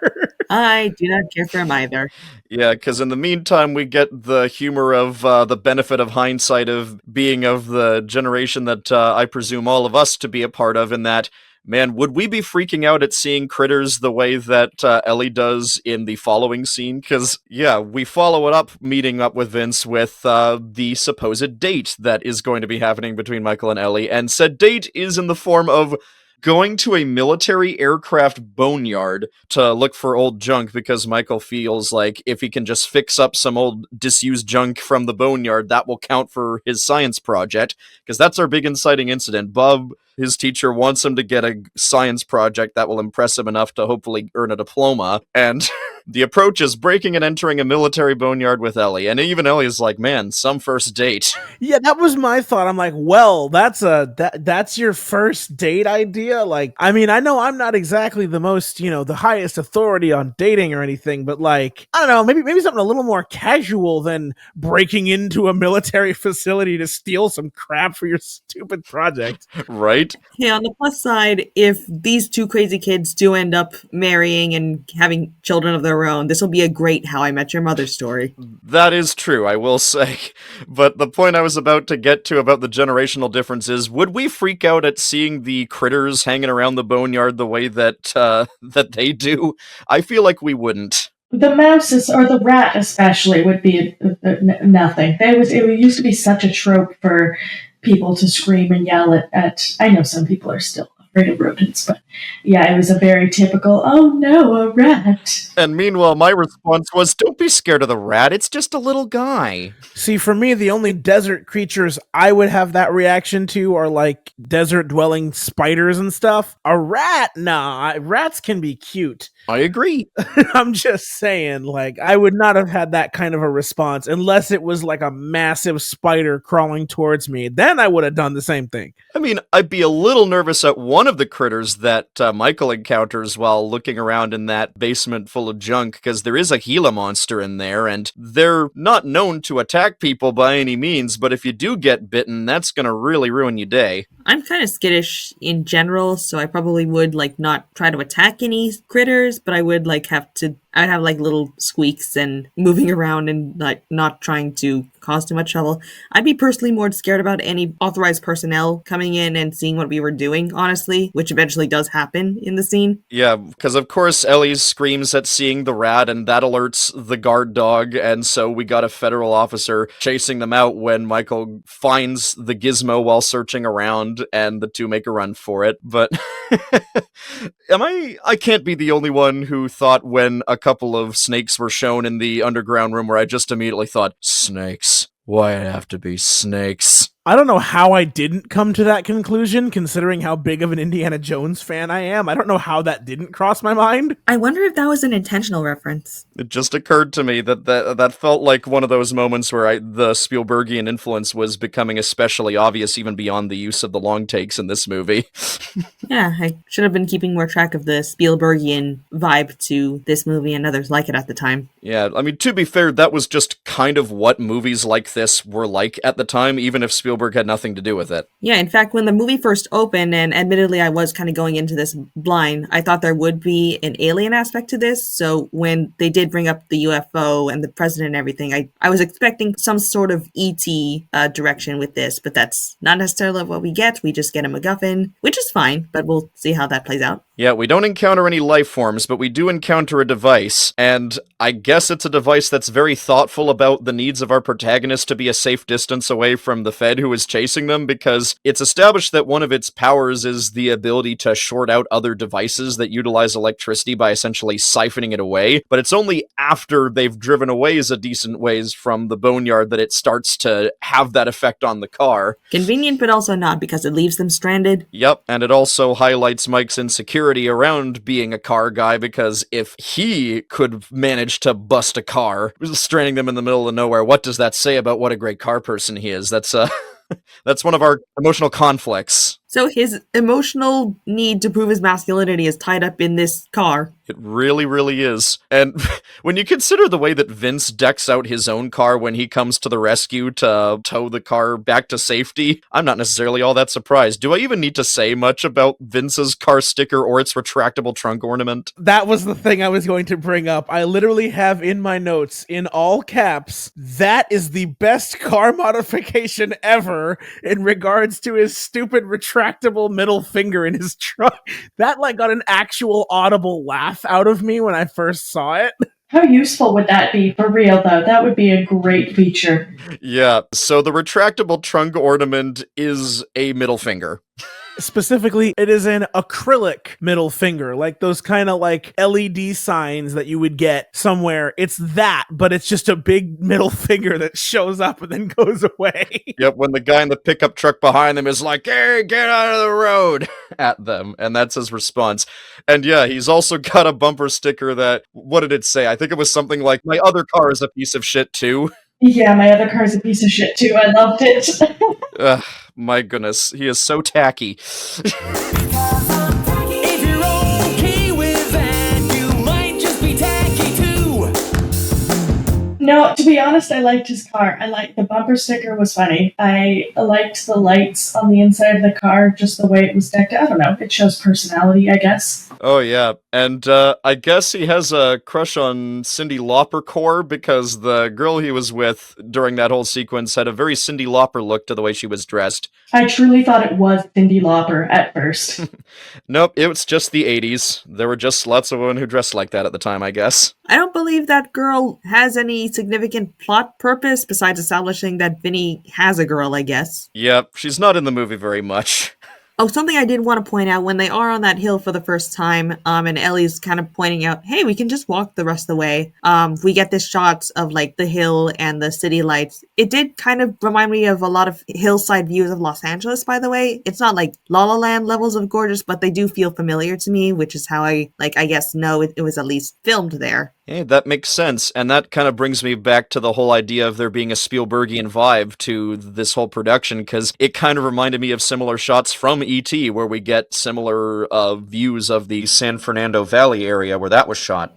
I do not care for him either. Yeah, because in the meantime, we get the humor of the benefit of hindsight of being of the generation that I presume all of us to be a part of, in that, man, would we be freaking out at seeing critters the way that Ellie does in the following scene? Because, yeah, we follow it up, meeting up with Vince with the supposed date that is going to be happening between Michael and Ellie, and said date is in the form of going to a military aircraft boneyard to look for old junk, because Michael feels like if he can just fix up some old disused junk from the boneyard, that will count for his science project, because that's our big inciting incident. Bob, his teacher, wants him to get a science project that will impress him enough to hopefully earn a diploma, and the approach is breaking and entering a military boneyard with Ellie, and even Ellie is like, man, some first date. Yeah, that was my thought. I'm like, well, that's your first date idea? Like, I mean, I know I'm not exactly the most, the highest authority on dating or anything, but like, I don't know, maybe something a little more casual than breaking into a military facility to steal some crap for your stupid project. Right? Hey, on the plus side, if these two crazy kids do end up marrying and having children of their own, this will be a great How I Met Your Mother story. That is true, I will say. But the point I was about to get to about the generational difference is, would we freak out at seeing the critters hanging around the boneyard the way that that they do? I feel like we wouldn't. The mouse or the rat especially would be nothing. It used to be such a trope for people to scream and yell at. I know some people are still afraid of rodents, but yeah, it was a very typical, oh no, a rat. And meanwhile, my response was, don't be scared of the rat, it's just a little guy. See, for me, the only desert creatures I would have that reaction to are like desert-dwelling spiders and stuff. A rat? Nah, rats can be cute. I agree. I'm just saying, like, I would not have had that kind of a response unless it was like a massive spider crawling towards me. Then I would have done the same thing. I mean, I'd be a little nervous at one of the critters that Michael encounters while looking around in that basement full of junk, because there is a Gila monster in there, and they're not known to attack people by any means, but if you do get bitten, that's gonna really ruin your day. I'm kind of skittish in general, so I probably would like not try to attack any critters, but I would like I'd have like little squeaks and moving around and like not trying to cause too much trouble. I'd be personally more scared about any authorized personnel coming in and seeing what we were doing, honestly, which eventually does happen in the scene. Yeah, because of course Ellie screams at seeing the rat, and that alerts the guard dog, and so we got a federal officer chasing them out when Michael finds the gizmo while searching around, and the two make a run for it. But I can't be the only one who thought when a couple of snakes were shown in the underground room where I just immediately thought, snakes. Why it have to be snakes? I don't know how I didn't come to that conclusion, considering how big of an Indiana Jones fan I am. I don't know how that didn't cross my mind. I wonder if that was an intentional reference. It just occurred to me that felt like one of those moments where the Spielbergian influence was becoming especially obvious even beyond the use of the long takes in this movie. Yeah, I should have been keeping more track of the Spielbergian vibe to this movie and others like it at the time. Yeah, I mean, to be fair, that was just kind of what movies like this were like at the time, even if Spielberg had nothing to do with it. Yeah, in fact, when the movie first opened, and admittedly I was kind of going into this blind, I thought there would be an alien aspect to this, so when they did bring up the UFO and the president and everything, I was expecting some sort of E.T. Direction with this, but that's not necessarily what we get. We just get a MacGuffin, which is fine, but we'll see how that plays out. Yeah, we don't encounter any life forms, but we do encounter a device, and I guess it's a device that's very thoughtful about the needs of our protagonist to be a safe distance away from the Fed who is chasing them, because it's established that one of its powers is the ability to short out other devices that utilize electricity by essentially siphoning it away, but it's only after they've driven away a decent ways from the boneyard that it starts to have that effect on the car. Convenient, but also not, because it leaves them stranded. Yep, and it also highlights Mike's insecurity around being a car guy, because if he could manage to bust a car, stranding them in the middle of nowhere, what does that say about what a great car person he is? That's that's one of our emotional conflicts. So his emotional need to prove his masculinity is tied up in this car. It really, really is. And when you consider the way that Vince decks out his own car when he comes to the rescue to tow the car back to safety, I'm not necessarily all that surprised. Do I even need to say much about Vince's car sticker or its retractable trunk ornament? That was the thing I was going to bring up. I literally have in my notes, in all caps, that is the best car modification ever in regards to his stupid retractable middle finger in his truck. That got an actual audible laugh out of me when I first saw it. How useful would that be for real, though? That would be a great feature. Yeah, so the retractable trunk ornament is a middle finger. Specifically, it is an acrylic middle finger, like those kind of LED signs that you would get somewhere. It's that, but it's just a big middle finger that shows up and then goes away. Yep, when the guy in the pickup truck behind them is like, hey, get out of the road, at them, and that's his response. And yeah, he's also got a bumper sticker that, what did it say? I think it was something like, my other car is a piece of shit too. Yeah, my other car's a piece of shit too. I loved it. My goodness, he is so tacky. No, to be honest, I liked his car. I liked the bumper sticker was funny. I liked the lights on the inside of the car, just the way it was decked. I don't know. It shows personality, I guess. Oh, yeah. And I guess he has a crush on Cyndi Lauper core because the girl he was with during that whole sequence had a very Cyndi Lauper look to the way she was dressed. I truly thought it was Cyndi Lauper at first. Nope, it was just the 80s. There were just lots of women who dressed like that at the time, I guess. I don't believe that girl has any significant plot purpose besides establishing that Vinnie has a girl, I guess. Yep, she's not in the movie very much. Oh, something I did want to point out, when they are on that hill for the first time, and Ellie's kind of pointing out, hey, we can just walk the rest of the way. We get this shots of like the hill and the city lights. It did kind of remind me of a lot of hillside views of Los Angeles, by the way. It's not like La La Land levels of gorgeous, but they do feel familiar to me, which is how I guess know it was at least filmed there. Hey, that makes sense, and that kind of brings me back to the whole idea of there being a Spielbergian vibe to this whole production, because it kind of reminded me of similar shots from E.T., where we get similar views of the San Fernando Valley area where that was shot.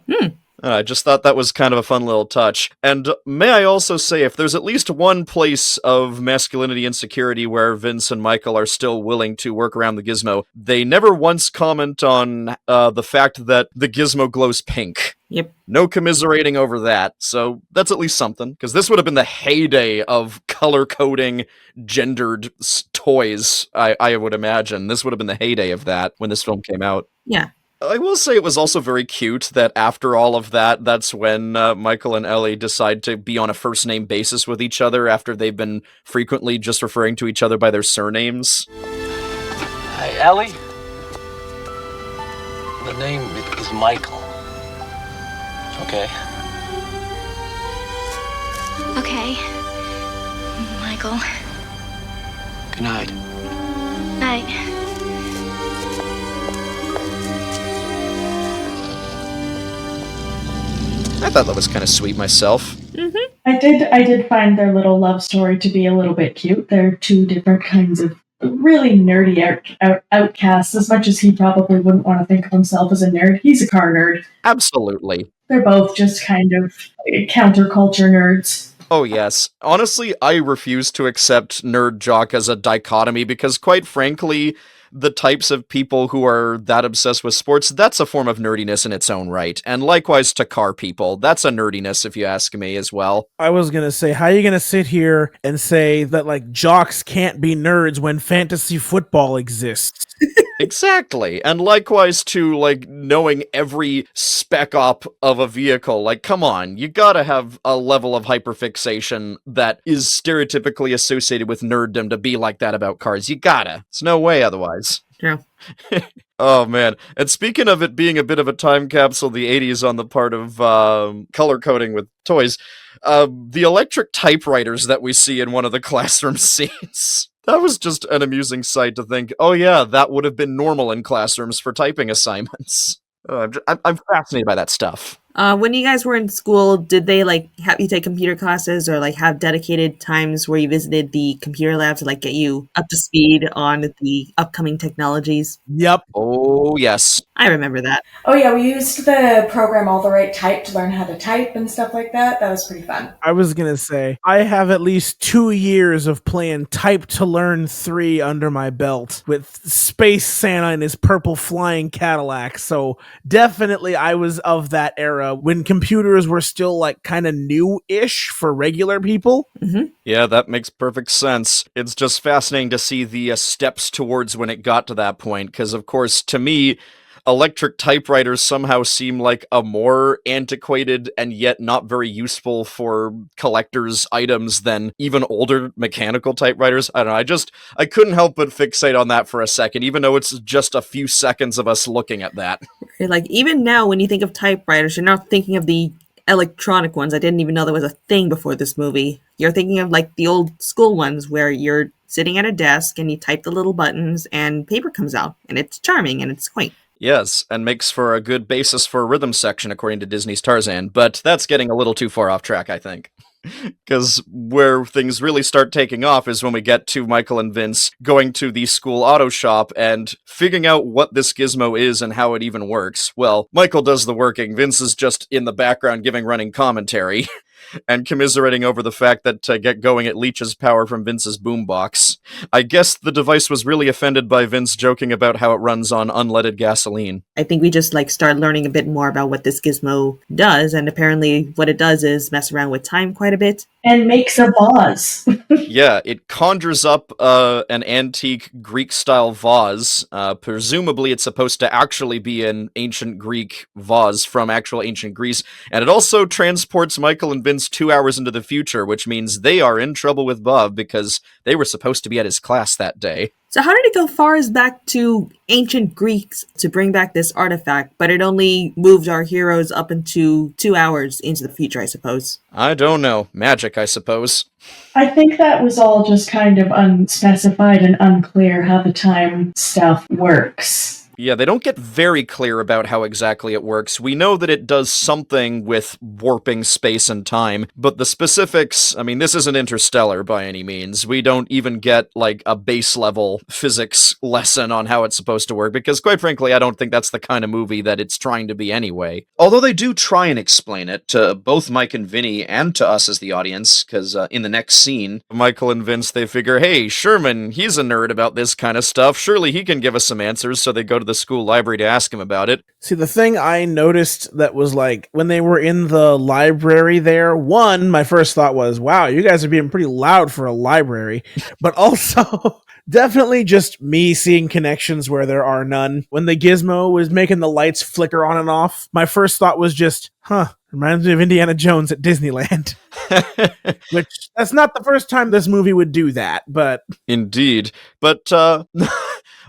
I just thought that was kind of a fun little touch. And may I also say, if there's at least one place of masculinity insecurity where Vince and Michael are still willing to work around the gizmo, they never once comment on the fact that the gizmo glows pink. Yep. No commiserating over that, so that's at least something, because this would have been the heyday of color-coding gendered toys, I would imagine. This would have been the heyday of that when this film came out. Yeah. I will say it was also very cute that after all of that, that's when Michael and Ellie decide to be on a first-name basis with each other after they've been frequently just referring to each other by their surnames. Hey, Ellie? The name is Michael. Okay. Okay. Michael. Good night. Night. I thought that was kind of sweet myself. Mm-hmm. I did find their little love story to be a little bit cute. They're two different kinds of really nerdy outcasts. As much as he probably wouldn't want to think of himself as a nerd, he's a car nerd. Absolutely. They're both just kind of counterculture nerds. Oh yes. Honestly, I refuse to accept nerd jock as a dichotomy because quite frankly, the types of people who are that obsessed with sports, that's a form of nerdiness in its own right. And likewise to car people, that's a nerdiness if you ask me as well. I was going to say, how are you going to sit here and say that like jocks can't be nerds when fantasy football exists? Exactly. And likewise to like knowing every spec op of a vehicle. Like, come on, you gotta have a level of hyperfixation that is stereotypically associated with nerddom to be like that about cars. You gotta. It's no way otherwise. True. Oh, man. And speaking of it being a bit of a time capsule, the 80s on the part of color coding with toys, the electric typewriters that we see in one of the classroom scenes. That was just an amusing sight to think, oh yeah, that would have been normal in classrooms for typing assignments. I'm fascinated by that stuff. When you guys were in school, did they like have you take computer classes or like have dedicated times where you visited the computer lab to like get you up to speed on the upcoming technologies? Yep. Oh, yes. I remember that. Oh yeah, we used the program All the Right Type to learn how to type and stuff like that. That was pretty fun. I was going to say, I have at least 2 years of playing Type to Learn 3 under my belt with Space Santa and his purple flying Cadillac. So definitely I was of that era when computers were still like kind of new-ish for regular people. Mm-hmm. Yeah, that makes perfect sense. It's just fascinating to see the steps towards when it got to that point, because of course, to me, electric typewriters somehow seem like a more antiquated and yet not very useful for collectors' items than even older mechanical typewriters. I don't know, I couldn't help but fixate on that for a second, even though it's just a few seconds of us looking at that. Like, even now, when you think of typewriters, you're not thinking of the electronic ones. I didn't even know there was a thing before this movie. You're thinking of, like, the old school ones where you're sitting at a desk and you type the little buttons and paper comes out, and it's charming and it's quaint. Yes, and makes for a good basis for a rhythm section, according to Disney's Tarzan, but that's getting a little too far off track, I think. Because where things really start taking off is when we get to Michael and Vince going to the school auto shop and figuring out what this gizmo is and how it even works. Well, Michael does the working, Vince is just in the background giving running commentary. and commiserating over the fact that to get going it leeches power from Vince's boombox. I guess the device was really offended by Vince joking about how it runs on unleaded gasoline. I think we just start learning a bit more about what this gizmo does, and apparently what it does is mess around with time quite a bit. And makes a vase. Yeah, it conjures up an antique Greek-style vase. Presumably it's supposed to actually be an ancient Greek vase from actual ancient Greece, and it also transports Michael and Vince 2 hours into the future, which means they are in trouble with Bob because they were supposed to be at his class that day. So how did it go far as back to ancient Greeks to bring back this artifact, but it only moved our heroes up into 2 hours into the future, I suppose? I don't know. Magic, I suppose. I think that was all just kind of unspecified and unclear how the time stuff works. Yeah, they don't get very clear about how exactly it works. We know that it does something with warping space and time, but the specifics, I mean, this isn't Interstellar by any means. We don't even get, a base-level physics lesson on how it's supposed to work, because quite frankly, I don't think that's the kind of movie that it's trying to be anyway. Although they do try and explain it to both Mike and Vinnie and to us as the audience, because in the next scene, Michael and Vince, they figure, hey, Sherman, he's a nerd about this kind of stuff. Surely he can give us some answers, so they go to the school library to ask him about it. See, the thing I noticed that was when they were in the library there, my first thought was, wow, you guys are being pretty loud for a library. But also, definitely just me seeing connections where there are none. When the gizmo was making the lights flicker on and off, my first thought was just, reminds me of Indiana Jones at Disneyland. Which, that's not the first time this movie would do that, but... Indeed. But,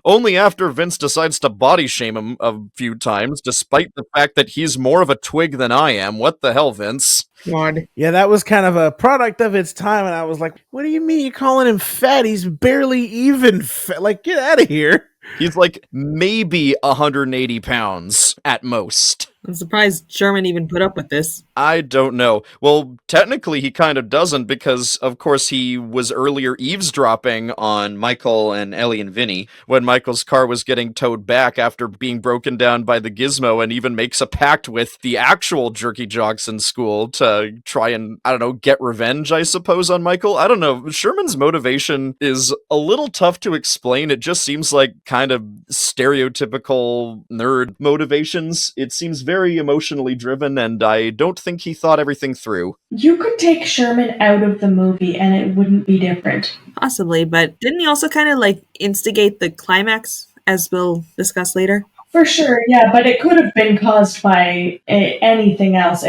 only after Vince decides to body shame him a few times, despite the fact that he's more of a twig than I am. What the hell, Vince? God. Yeah, that was kind of a product of its time, and I was like, what do you mean you're calling him fat? He's barely even fat. Get out of here. He's maybe 180 pounds at most. I'm surprised Sherman even put up with this. I don't know. Well, technically he kind of doesn't because, of course, he was earlier eavesdropping on Michael and Ellie and Vinnie when Michael's car was getting towed back after being broken down by the gizmo, and even makes a pact with the actual jerky jocks in school to try and, get revenge, I suppose, on Michael. I don't know. Sherman's motivation is a little tough to explain. It just seems like kind of stereotypical nerd motivations. It seems very emotionally driven, and I don't think he thought everything through. You could take Sherman out of the movie and it wouldn't be different. Possibly, but didn't he also kind of instigate the climax, as we'll discuss later? For sure, yeah, but it could have been caused by anything else.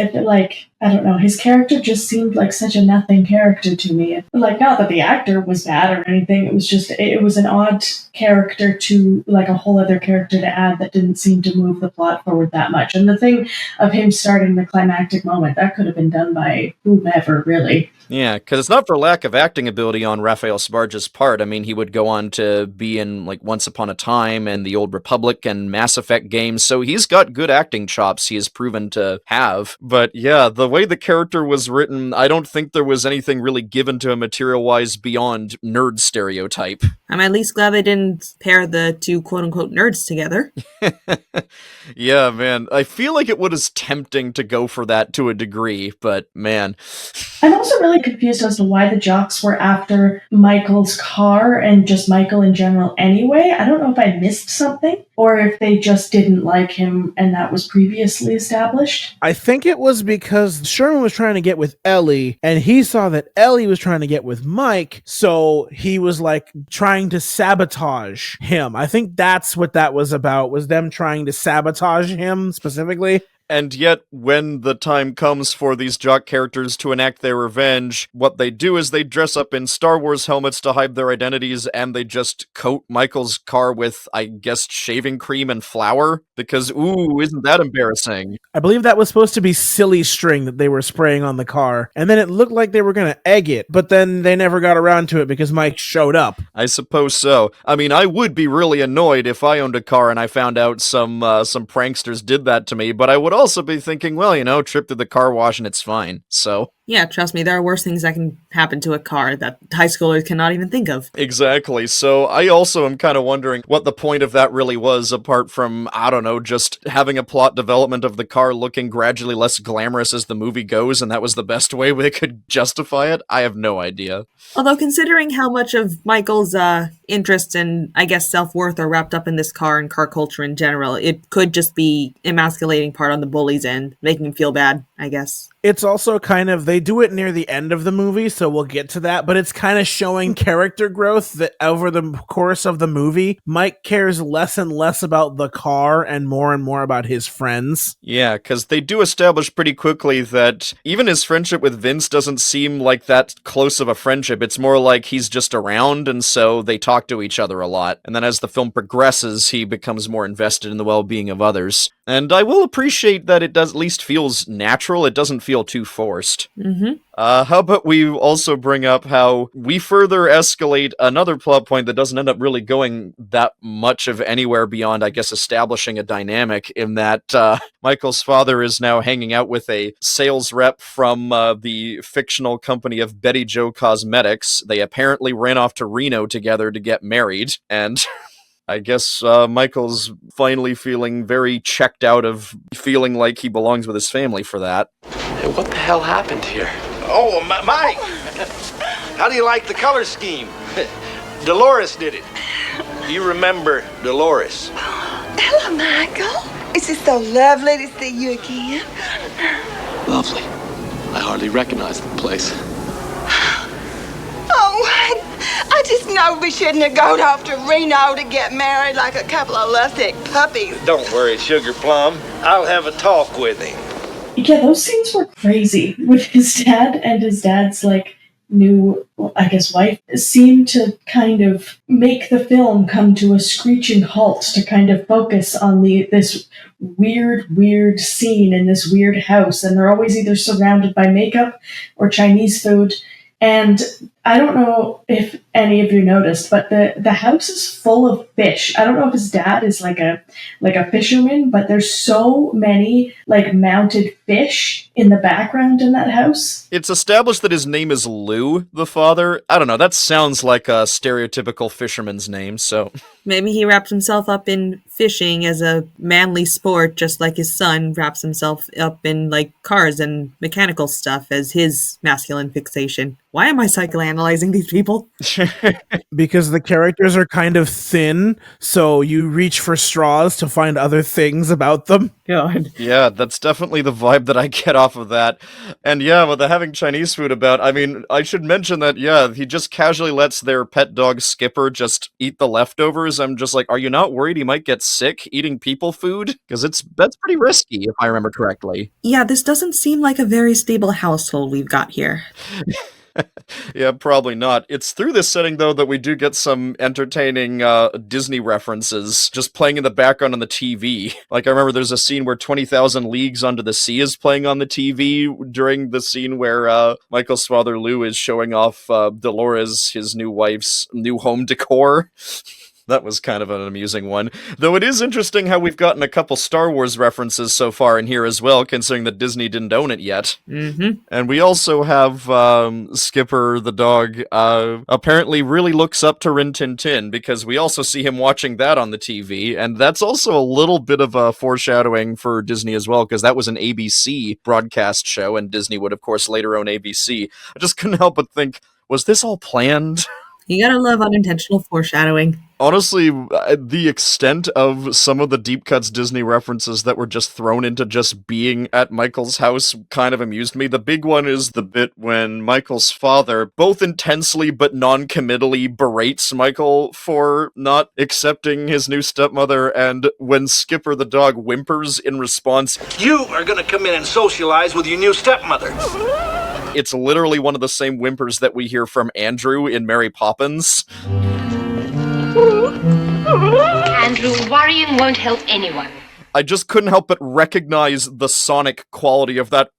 I don't know, his character just seemed like such a nothing character to me. Not that the actor was bad or anything, it was an odd character to, a whole other character to add that didn't seem to move the plot forward that much. And the thing of him starting the climactic moment, that could have been done by whomever, really. Yeah, because it's not for lack of acting ability on Raphael Sbarge's part. I mean, he would go on to be in, Once Upon a Time and The Old Republic and Mass Effect games, so he's got good acting chops he has proven to have. But yeah, the way the character was written, I don't think there was anything really given to him material-wise beyond nerd stereotype. I'm at least glad they didn't pair the two quote-unquote nerds together. Yeah, man. I feel like it was tempting to go for that to a degree, but man. I'm also really confused as to why the jocks were after Michael's car and just Michael in general anyway. I don't know if I missed something or if they just didn't like him and that was previously established. I think it was because Sherman was trying to get with Ellie and he saw that Ellie was trying to get with Mike, so he was trying to sabotage him. I think that's what that was about, was them trying to sabotage him specifically. And yet, when the time comes for these jock characters to enact their revenge, what they do is they dress up in Star Wars helmets to hide their identities, and they just coat Michael's car with, I guess, shaving cream and flour? Because, ooh, isn't that embarrassing? I believe that was supposed to be silly string that they were spraying on the car, and then it looked like they were going to egg it, but then they never got around to it because Mike showed up. I suppose so. I mean, I would be really annoyed if I owned a car and I found out some pranksters did that to me, but I would also be thinking, well, trip to the car wash and it's fine, so... Yeah, trust me, there are worse things that can happen to a car that high schoolers cannot even think of. Exactly. So I also am kind of wondering what the point of that really was, apart from, I don't know, just having a plot development of the car looking gradually less glamorous as the movie goes, and that was the best way they could justify it. I have no idea. Although considering how much of Michael's interest and, I guess, self-worth are wrapped up in this car and car culture in general, it could just be emasculating part on the bully's end, making him feel bad, I guess. It's also kind of, they do it near the end of the movie, so we'll get to that, but it's kind of showing character growth that over the course of the movie, Mike cares less and less about the car and more about his friends. Yeah, because they do establish pretty quickly that even his friendship with Vince doesn't seem like that close of a friendship. It's more like he's just around, and so they talk to each other a lot. And then as the film progresses, he becomes more invested in the well-being of others. And I will appreciate that it does at least feels natural. It doesn't feel too forced. Mm-hmm. How about we also bring up how we further escalate another plot point that doesn't end up really going that much of anywhere beyond, I guess, establishing a dynamic in that Michael's father is now hanging out with a sales rep from the fictional company of Betty Joe Cosmetics. They apparently ran off to Reno together to get married, and I guess Michael's finally feeling very checked out of feeling like he belongs with his family for that. Hey, what the hell happened here? Oh, Mike! How do you like the color scheme? Dolores did it. You remember Dolores? Hello, Michael. Is it so lovely to see you again? Lovely. I hardly recognize the place. Oh, I just know we shouldn't have gone off to Reno to get married like a couple of lusty puppies. Don't worry, Sugar Plum. I'll have a talk with him. Yeah, those scenes were crazy with his dad and his dad's, new, I guess, wife seemed to kind of make the film come to a screeching halt to kind of focus on this weird scene in this weird house. And they're always either surrounded by makeup or Chinese food. And I don't know if any of you noticed, but the house is full of fish. I don't know if his dad is like a fisherman, but there's so many mounted fish in the background in that house. It's established that his name is Lou, the father. I don't know, that sounds like a stereotypical fisherman's name, so... Maybe he wrapped himself up in fishing as a manly sport, just like his son wraps himself up in, cars and mechanical stuff as his masculine fixation. Why am I psychoanalyzing these people? Because the characters are kind of thin, so you reach for straws to find other things about them. God. Yeah, that's definitely the vibe that I get off of that. And yeah, with the having Chinese food about, I mean, I should mention that, yeah, he just casually lets their pet dog Skipper just eat the leftovers. I'm just like, are you not worried he might get sick eating people food? Because that's pretty risky, if I remember correctly. Yeah, this doesn't seem like a very stable household we've got here. Yeah, probably not. It's through this setting, though, that we do get some entertaining Disney references just playing in the background on the TV. I remember there's a scene where 20,000 Leagues Under the Sea is playing on the TV during the scene where Michael's father, Lou, is showing off Dolores, his new wife's new home decor. That was kind of an amusing one. Though it is interesting how we've gotten a couple Star Wars references so far in here as well, considering that Disney didn't own it yet. Mm-hmm. And we also have Skipper, the dog, apparently really looks up to Rin Tin Tin, because we also see him watching that on the TV, and that's also a little bit of a foreshadowing for Disney as well, because that was an ABC broadcast show, and Disney would, of course, later own ABC. I just couldn't help but think, was this all planned? You gotta love unintentional foreshadowing. Honestly, the extent of some of the deep cuts Disney references that were just thrown into just being at Michael's house kind of amused me. The big one is the bit when Michael's father, both intensely but non-committally, berates Michael for not accepting his new stepmother, and when Skipper the dog whimpers in response, You are gonna come in and socialize with your new stepmother. It's literally one of the same whimpers that we hear from Andrew in Mary Poppins. Andrew, worrying won't help anyone. I just couldn't help but recognize the sonic quality of that.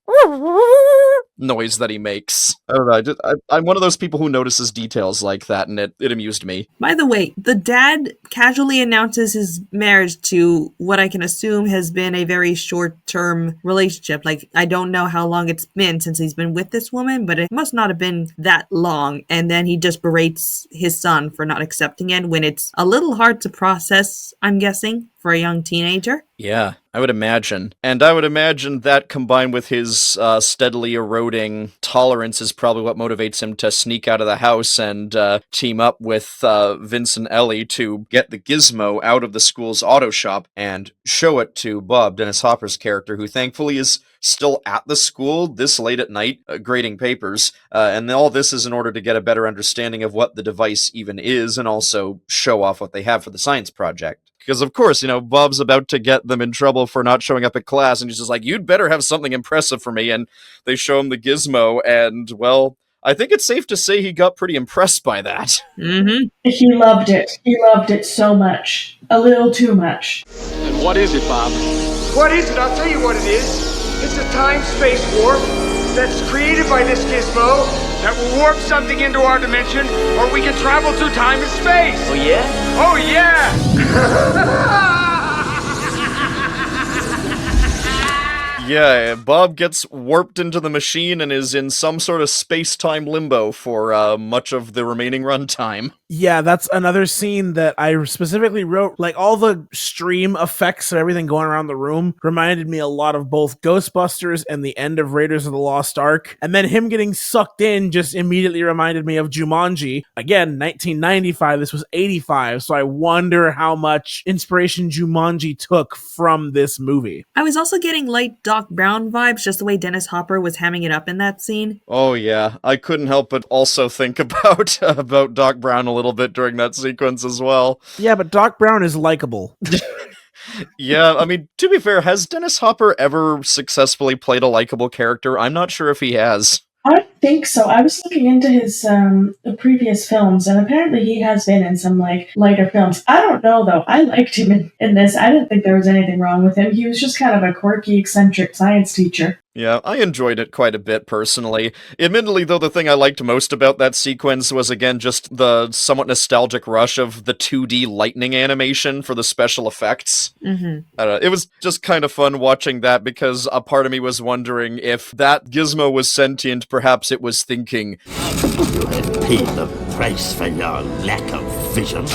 noise that he makes. I don't know. I'm one of those people who notices details like that, and it amused me. By the way, the dad casually announces his marriage to what I can assume has been a very short-term relationship. Like, I don't know how long it's been since he's been with this woman, but it must not have been that long. And then he just berates his son for not accepting it when it's a little hard to process, I'm guessing, for a young teenager. Yeah, I would imagine. And I would imagine that combined with his steadily eroding tolerance is probably what motivates him to sneak out of the house and team up with Vince and Ellie to get the gizmo out of the school's auto shop and show it to Bob, Dennis Hopper's character, who thankfully is still at the school this late at night, grading papers. And all this is in order to get a better understanding of what the device even is and also show off what they have for the science project. Because, of course, Bob's about to get them in trouble for not showing up at class, and he's just like, you'd better have something impressive for me, and they show him the gizmo, and, well, I think it's safe to say he got pretty impressed by that. Mm-hmm. He loved it. He loved it so much. A little too much. And what is it, Bob? What is it? I'll tell you what it is. It's a time-space warp that's created by this gizmo that will warp something into our dimension, or we can travel through time and space. Oh, yeah? Oh, yeah! Yeah, Bob gets warped into the machine and is in some sort of space-time limbo for much of the remaining runtime. Yeah, that's another scene that I specifically wrote. Like, all the stream effects of everything going around the room reminded me a lot of both Ghostbusters and the end of Raiders of the Lost Ark. And then him getting sucked in just immediately reminded me of Jumanji. Again, 1995, this was 85, so I wonder how much inspiration Jumanji took from this movie. I was also getting light Doc Brown vibes, just the way Dennis Hopper was hamming it up in that scene. Oh yeah, I couldn't help but also think about Doc Brown a little bit during that sequence as well. Yeah, but Doc Brown is likable. Yeah, I mean, to be fair, has Dennis Hopper ever successfully played a likable character? I'm not sure if he has. I think so. I was looking into his previous films, and apparently he has been in some lighter films. I don't know though. I liked him in this. I didn't think there was anything wrong with him. He was just kind of a quirky, eccentric science teacher. Yeah, I enjoyed it quite a bit personally. Admittedly, though, the thing I liked most about that sequence was, again, just the somewhat nostalgic rush of the 2D lightning animation for the special effects. Mm-hmm. I don't know, it was just kind of fun watching that because a part of me was wondering if that gizmo was sentient, perhaps it was thinking, You had paid the price for your lack of vision.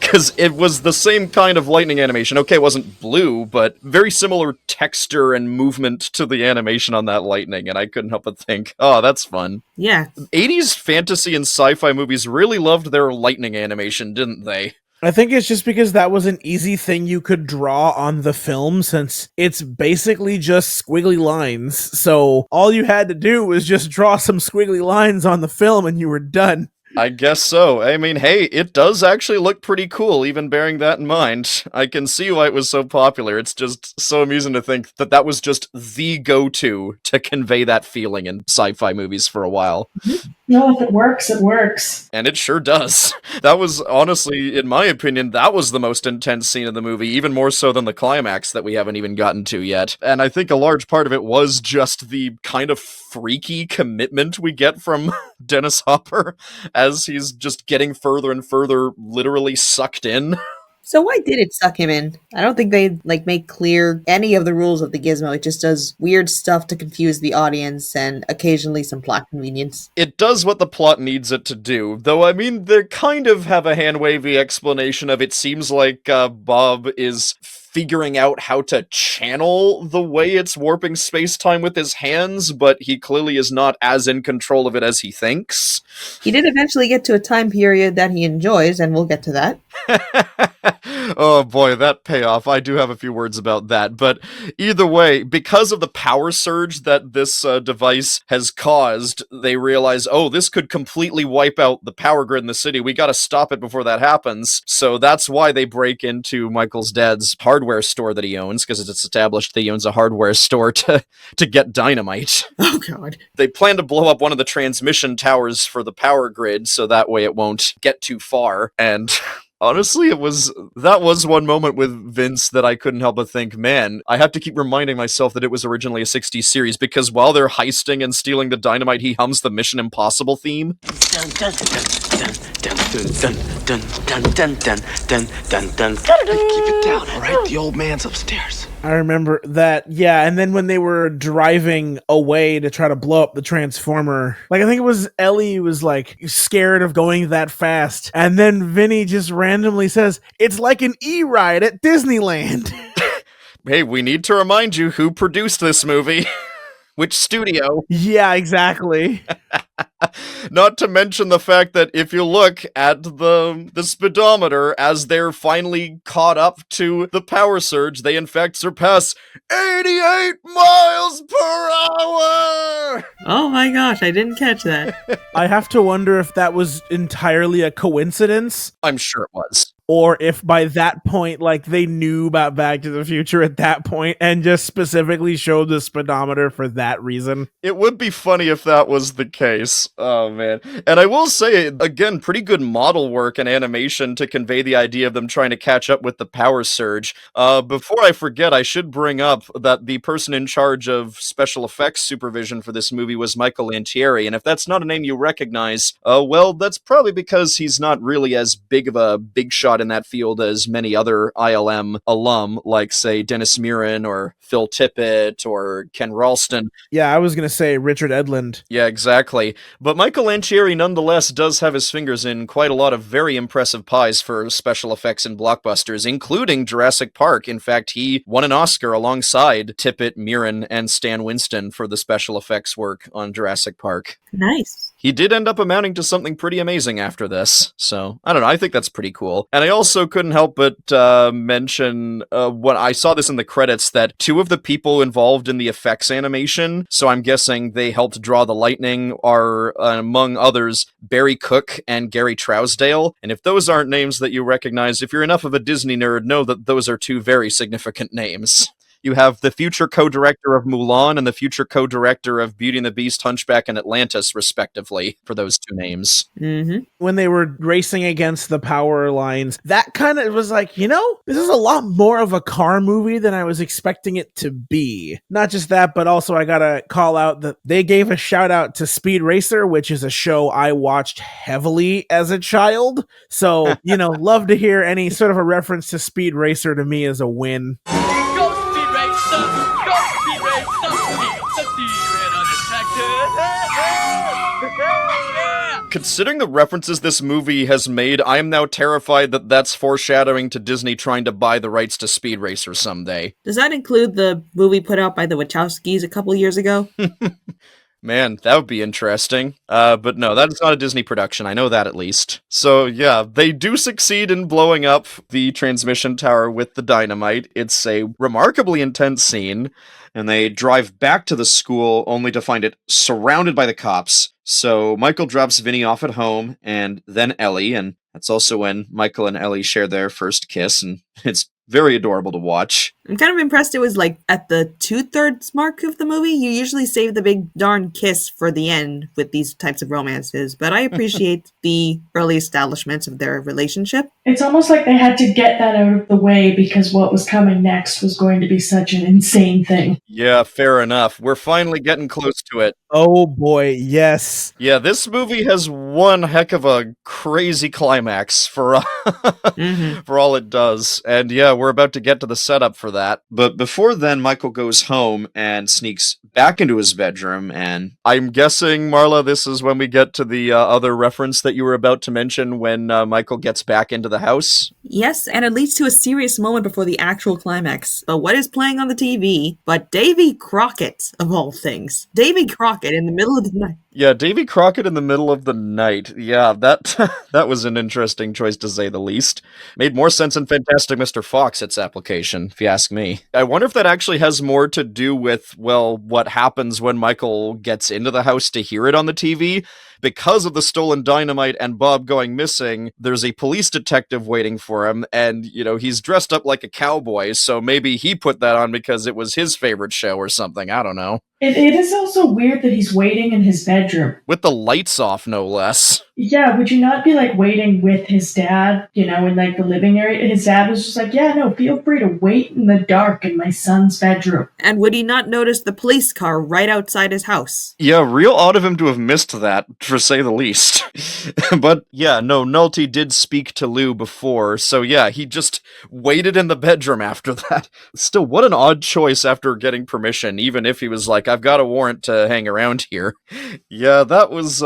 because it was the same kind of lightning animation. Okay, it wasn't blue, but very similar texture and movement to the animation on that lightning, and I couldn't help but think, oh, that's fun. Yeah. 80s fantasy and sci-fi movies really loved their lightning animation, didn't they? I think it's just because that was an easy thing you could draw on the film, since it's basically just squiggly lines. So all you had to do was just draw some squiggly lines on the film and you were done. I guess so. I mean, hey, it does actually look pretty cool, even bearing that in mind. I can see why it was so popular. It's just so amusing to think that that was just the go-to to convey that feeling in sci-fi movies for a while. No, if it works, it works. And it sure does. That was, honestly, in my opinion, that was the most intense scene of the movie, even more so than the climax that we haven't even gotten to yet. And I think a large part of it was just the kind of freaky commitment we get from Dennis Hopper as he's just getting further and further literally sucked in. So why did it suck him in? I don't think they make clear any of the rules of the gizmo. It just does weird stuff to confuse the audience and occasionally some plot convenience. It does what the plot needs it to do, though I mean they kind of have a hand-wavy explanation of it seems like Bob is figuring out how to channel the way it's warping space-time with his hands, but he clearly is not as in control of it as he thinks. He did eventually get to a time period that he enjoys, and we'll get to that. Oh boy, that payoff. I do have a few words about that, but either way, because of the power surge that this device has caused, they realize, oh, this could completely wipe out the power grid in the city. We gotta stop it before that happens. So that's why they break into Michael's dad's hardware store that he owns, because it's established that he owns a hardware store to get dynamite. Oh god. They plan to blow up one of the transmission towers for the power grid, so that way it won't get too far, and Honestly, that was one moment with Vince that I couldn't help but think, man, I have to keep reminding myself that it was originally a 60s series, because while they're heisting and stealing the dynamite, he hums the Mission Impossible theme. Dun dun dun dun dun dun dun dun dun dun dun dun dun. Keep it down, all right? The old man's upstairs. I remember that, yeah, and then when they were driving away to try to blow up the Transformer, like, I think it was Ellie was, like, scared of going that fast, and then Vinnie just randomly says, it's like an E-ride at Disneyland. Hey, we need to remind you who produced this movie. Which studio? Yeah, exactly. Not to mention the fact that if you look at the speedometer, as they're finally caught up to the power surge, they in fact surpass 88 miles per hour! Oh my gosh, I didn't catch that. I have to wonder if that was entirely a coincidence. I'm sure it was. Or if by that point, like, they knew about Back to the Future at that point and just specifically showed the speedometer for that reason. It would be funny if that was the case. Oh, man. And I will say, again, pretty good model work and animation to convey the idea of them trying to catch up with the power surge. Before I forget, I should bring up that the person in charge of special effects supervision for this movie was Michael Lantieri, and if that's not a name you recognize, well, that's probably because he's not really as big of a big shot in that field as many other ILM alum, like, say, Dennis Muren or Phil Tippett or Ken Ralston. Yeah, I was going to say Richard Edlund. Yeah, exactly. But Michael Lantieri nonetheless does have his fingers in quite a lot of very impressive pies for special effects and blockbusters, including Jurassic Park. In fact, he won an Oscar alongside Tippett, Muren, and Stan Winston for the special effects work on Jurassic Park. Nice. He did end up amounting to something pretty amazing after this, so I don't know, I think that's pretty cool. And I also couldn't help but mention, when I saw this in the credits, that two of the people involved in the effects animation, so I'm guessing they helped draw the lightning, are, among others, Barry Cook and Gary Trousdale. And if those aren't names that you recognize, if you're enough of a Disney nerd, know that those are two very significant names. You have the future co-director of Mulan and the future co-director of Beauty and the Beast, Hunchback, and Atlantis, respectively, for those two names. Mm-hmm. When they were racing against the power lines, that kind of was like, you know, this is a lot more of a car movie than I was expecting it to be. Not just that, but also I gotta call out that they gave a shout out to Speed Racer, which is a show I watched heavily as a child. So, you know, love to hear any sort of a reference to Speed Racer to me as a win. Considering the references this movie has made, I am now terrified that that's foreshadowing to Disney trying to buy the rights to Speed Racer someday. Does that include the movie put out by the Wachowskis a couple years ago? Man, that would be interesting. But no, that is not a Disney production. I know that at least. So yeah, they do succeed in blowing up the transmission tower with the dynamite. It's a remarkably intense scene, and they drive back to the school only to find it surrounded by the cops. So Michael drops Vinnie off at home, and then Ellie, and that's also when Michael and Ellie share their first kiss, and it's very adorable to watch. I'm kind of impressed it was like at the 2/3 mark of the movie. You usually save the big darn kiss for the end with these types of romances, but I appreciate the early establishments of their relationship. It's almost like they had to get that out of the way because what was coming next was going to be such an insane thing. Yeah, fair enough. We're finally getting close to it. Oh boy, yes. Yeah, this movie has one heck of a crazy climax for for all it does. And yeah, we're about to get to the setup for that. But before then, Michael goes home and sneaks back into his bedroom, and I'm guessing, Marla, this is when we get to the other reference that you were about to mention when Michael gets back into the house. Yes, and it leads to a serious moment before the actual climax. But what is playing on the TV but Davy Crockett, of all things? Davy Crockett in the middle of the night. Yeah, Davy Crockett in the middle of the night. Yeah, that was an interesting choice to say the least. Made more sense in Fantastic Mr. Fox, its application, if you ask me. I wonder if that actually has more to do with, well, what happens when Michael gets into the house to hear it on the TV. Because of the stolen dynamite and Bob going missing, there's a police detective waiting for him, and, you know, he's dressed up like a cowboy, so maybe he put that on because it was his favorite show or something, I don't know. It is also weird that he's waiting in his bedroom. With the lights off, no less. Yeah, would you not be like waiting with his dad, in like the living area? His dad was just like, yeah, no, feel free to wait in the dark in my son's bedroom. And would he not notice the police car right outside his house? Yeah, real odd of him to have missed that, to say the least. But yeah, no, Nolte did speak to Lou before, so yeah, he just waited in the bedroom after that. Still, what an odd choice after getting permission, even if he was like, I've got a warrant to hang around here. Yeah, that was,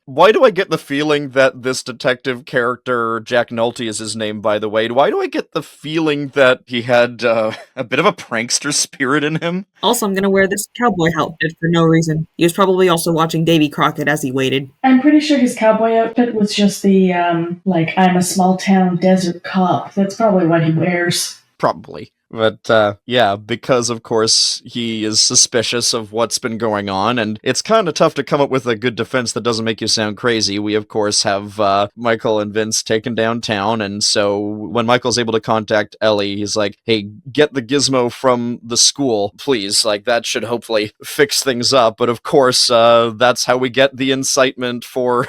why do I get the feeling that this detective character, Jack Nolte is his name, by the way, why do I get the feeling that he had a bit of a prankster spirit in him? Also, I'm gonna wear this cowboy outfit for no reason. He was probably also watching Davy Crockett as he waited. I'm pretty sure his cowboy outfit was just the, I'm a small town desert cop. That's probably what he wears. Probably. But, yeah, because, of course, he is suspicious of what's been going on, and it's kind of tough to come up with a good defense that doesn't make you sound crazy. We, of course, have Michael and Vince taken downtown, and so when Michael's able to contact Ellie, he's like, hey, get the gizmo from the school, please. Like, that should hopefully fix things up. But, of course, that's how we get the incitement for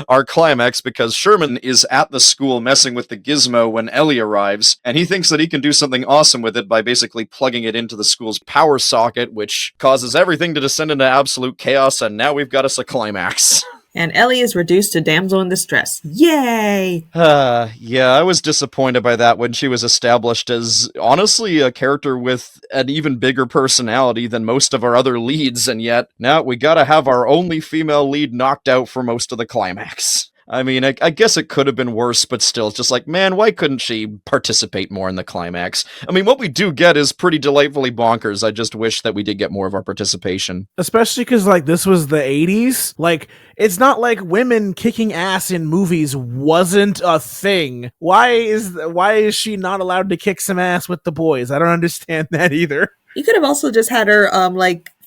our climax, because Sherman is at the school messing with the gizmo when Ellie arrives, and he thinks that he can do something awesome with it by basically plugging it into the school's power socket, which causes everything to descend into absolute chaos, and now we've got us a climax. And Ellie is reduced to damsel in distress. Yay! Yeah, I was disappointed by that when she was established as, honestly, a character with an even bigger personality than most of our other leads, and yet, now we gotta have our only female lead knocked out for most of the climax. I mean, I guess it could have been worse, but still, it's just like, man, why couldn't she participate more in the climax? I mean, what we do get is pretty delightfully bonkers. I just wish that we did get more of our participation. Especially because, this was the 80s. It's not like women kicking ass in movies wasn't a thing. Why is she not allowed to kick some ass with the boys? I don't understand that either. You could have also just had her,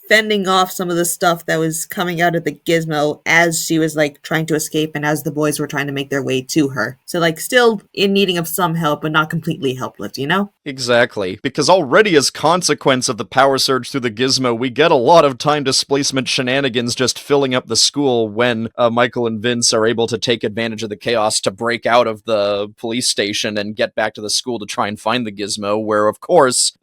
fending off some of the stuff that was coming out of the gizmo as she was trying to escape and as the boys were trying to make their way to her. So still in needing of some help, but not completely helpless, Exactly. Because already as consequence of the power surge through the gizmo, we get a lot of time displacement shenanigans just filling up the school when Michael and Vince are able to take advantage of the chaos to break out of the police station and get back to the school to try and find the gizmo, where of course,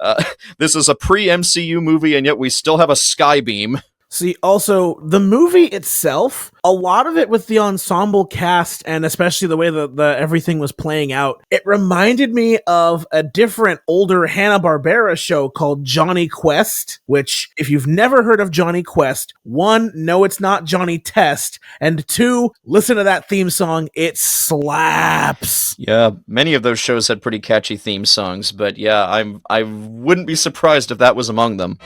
this is a pre-MCU movie and yet we still have a skybeam. See, also, the movie itself, a lot of it with the ensemble cast, and especially the way that everything was playing out, it reminded me of a different, older Hanna-Barbera show called Johnny Quest, which, if you've never heard of Johnny Quest, 1, no, it's not Johnny Test, and 2, listen to that theme song, it slaps. Yeah, many of those shows had pretty catchy theme songs, but yeah, I wouldn't be surprised if that was among them.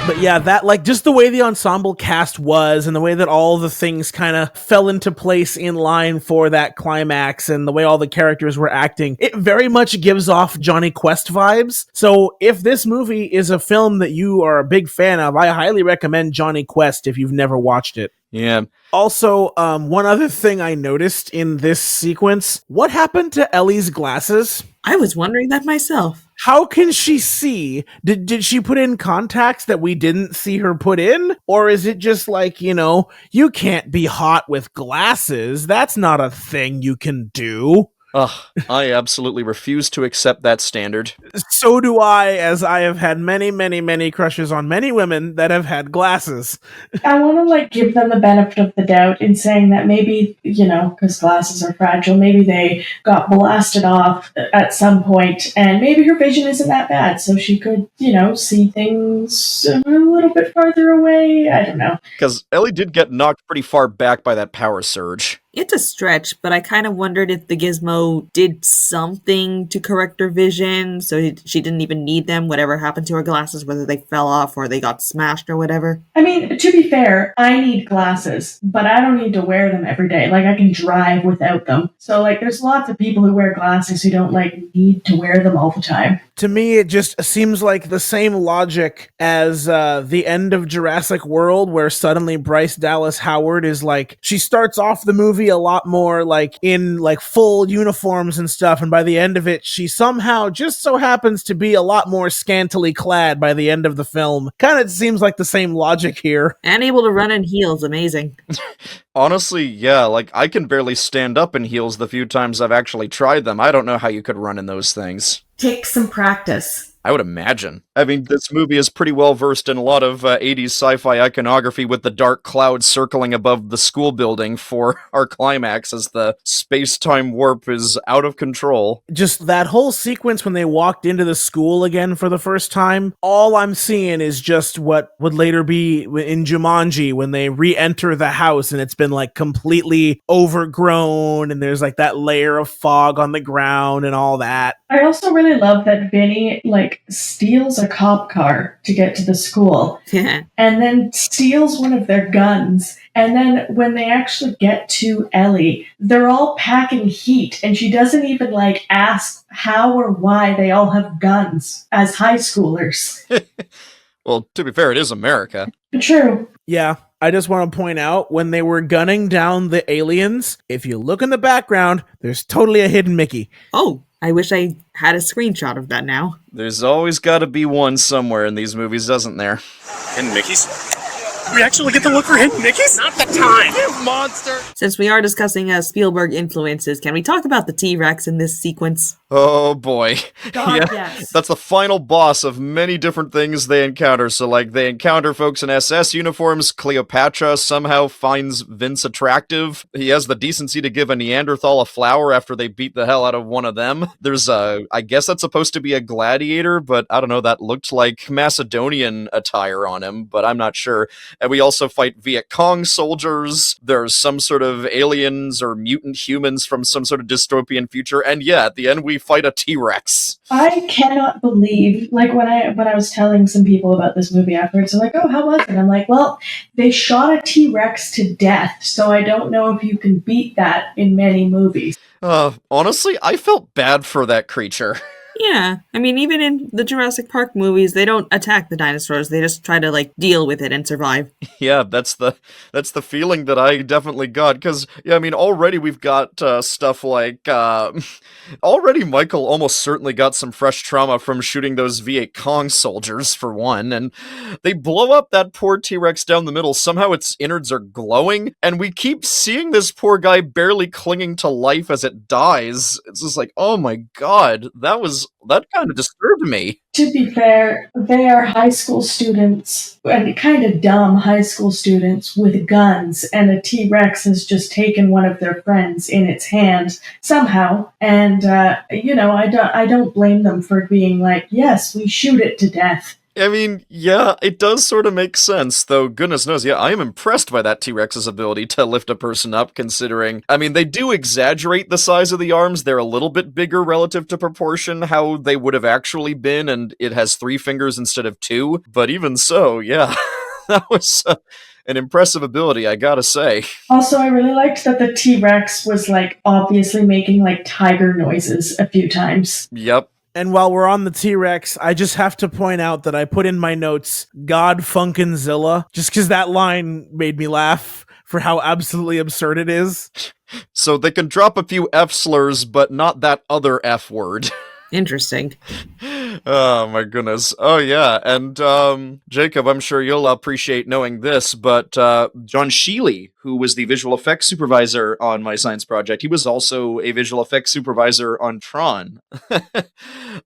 But yeah, that, just the way the ensemble cast was and the way that all the things kind of fell into place in line for that climax and the way all the characters were acting, it very much gives off Johnny Quest vibes. So if this movie is a film that you are a big fan of, I highly recommend Johnny Quest if you've never watched it. Yeah. Also, one other thing I noticed in this sequence, what happened to Ellie's glasses? I was wondering that myself. How can she see? Did she put in contacts that we didn't see her put in? Or is it just you can't be hot with glasses. That's not a thing you can do. Ugh, I absolutely refuse to accept that standard. So do I, as I have had many, many, many crushes on many women that have had glasses. I want to give them the benefit of the doubt in saying that maybe, because glasses are fragile, maybe they got blasted off at some point and maybe her vision isn't that bad. So she could, see things a little bit farther away. I don't know. Because Ellie did get knocked pretty far back by that power surge. It's a stretch, but I kind of wondered if the gizmo did something to correct her vision, so she didn't even need them, whatever happened to her glasses, whether they fell off or they got smashed or whatever. I mean, to be fair, I need glasses, but I don't need to wear them every day. I can drive without them. So, there's lots of people who wear glasses who don't, need to wear them all the time. To me, it just seems like the same logic as the end of Jurassic World, where suddenly Bryce Dallas Howard is she starts off the movie be a lot more like in like full uniforms and stuff, and by the end of it, she somehow just so happens to be a lot more scantily clad by the end of the film. Kind of seems like the same logic here. And able to run in heels, amazing. Honestly, yeah, like, I can barely stand up in heels the few times I've actually tried them. I don't know how you could run in those things. Take some practice. I would imagine. I mean, this movie is pretty well versed in a lot of 80s sci-fi iconography with the dark clouds circling above the school building for our climax as the space-time warp is out of control. Just that whole sequence when they walked into the school again for the first time, all I'm seeing is just what would later be in Jumanji when they re-enter the house and it's been like completely overgrown and there's like that layer of fog on the ground and all that. I also really love that Vinnie, like, steals a cop car to get to the school. Yeah. And then steals one of their guns. And then when they actually get to Ellie, they're all packing heat. And she doesn't even, like, ask how or why they all have guns as high schoolers. Well, to be fair, it is America. True. Yeah. I just want to point out, when they were gunning down the aliens, if you look in the background, there's totally a hidden Mickey. Oh, I wish I had a screenshot of that now. There's always got to be one somewhere in these movies, doesn't there? Hidden Mickeys? We actually get to look for hidden Mickeys? Not the time, you monster! Since we are discussing Spielberg influences, can we talk about the T-Rex in this sequence? Oh boy. God, yes. That's the final boss of many different things they encounter. So, like, they encounter folks in SS uniforms. Cleopatra somehow finds Vince attractive. He has the decency to give a Neanderthal a flower after they beat the hell out of one of them. There's I guess that's supposed to be a gladiator, but I don't know, that looked like Macedonian attire on him, but I'm not sure. And we also fight Viet Cong soldiers. There's some sort of aliens or mutant humans from some sort of dystopian future. And yeah, at the end, we fight a T-Rex. I cannot believe, like, when I was telling some people about this movie afterwards, they're like, oh, how was it? I'm like, well, they shot a T-Rex to death, so I don't know if you can beat that in many movies. Honestly, I felt bad for that creature. Yeah, I mean, even in the Jurassic Park movies, they don't attack the dinosaurs. They just try to, like, deal with it and survive. Yeah, that's the feeling that I definitely got, because, yeah, I mean, already we've got stuff like, already Michael almost certainly got some fresh trauma from shooting those Viet Cong soldiers, for one, and they blow up that poor T-Rex down the middle. Somehow its innards are glowing, and we keep seeing this poor guy barely clinging to life as it dies. It's just like, oh my god, that kind of disturbed me. To be fair, they are high school students, and kind of dumb high school students with guns, and a T-Rex has just taken one of their friends in its hand somehow, and, I don't blame them for being like, yes, we shoot it to death. I mean, yeah, it does sort of make sense, though goodness knows, yeah, I am impressed by that T-Rex's ability to lift a person up, considering, I mean, they do exaggerate the size of the arms, they're a little bit bigger relative to proportion, how they would have actually been, and it has 3 fingers instead of 2, but even so, yeah, that was an impressive ability, I gotta say. Also, I really liked that the T-Rex was, like, obviously making, like, tiger noises a few times. Yep. And while we're on the T-Rex, I just have to point out that I put in my notes, God Funkin' Zilla, just because that line made me laugh for how absolutely absurd it is. So they can drop a few F slurs, but not that other F word. Interesting. Oh my goodness. Oh yeah, and Jacob, I'm sure you'll appreciate knowing this, but John Sheely, who was the visual effects supervisor on my science project, he was also a visual effects supervisor on Tron.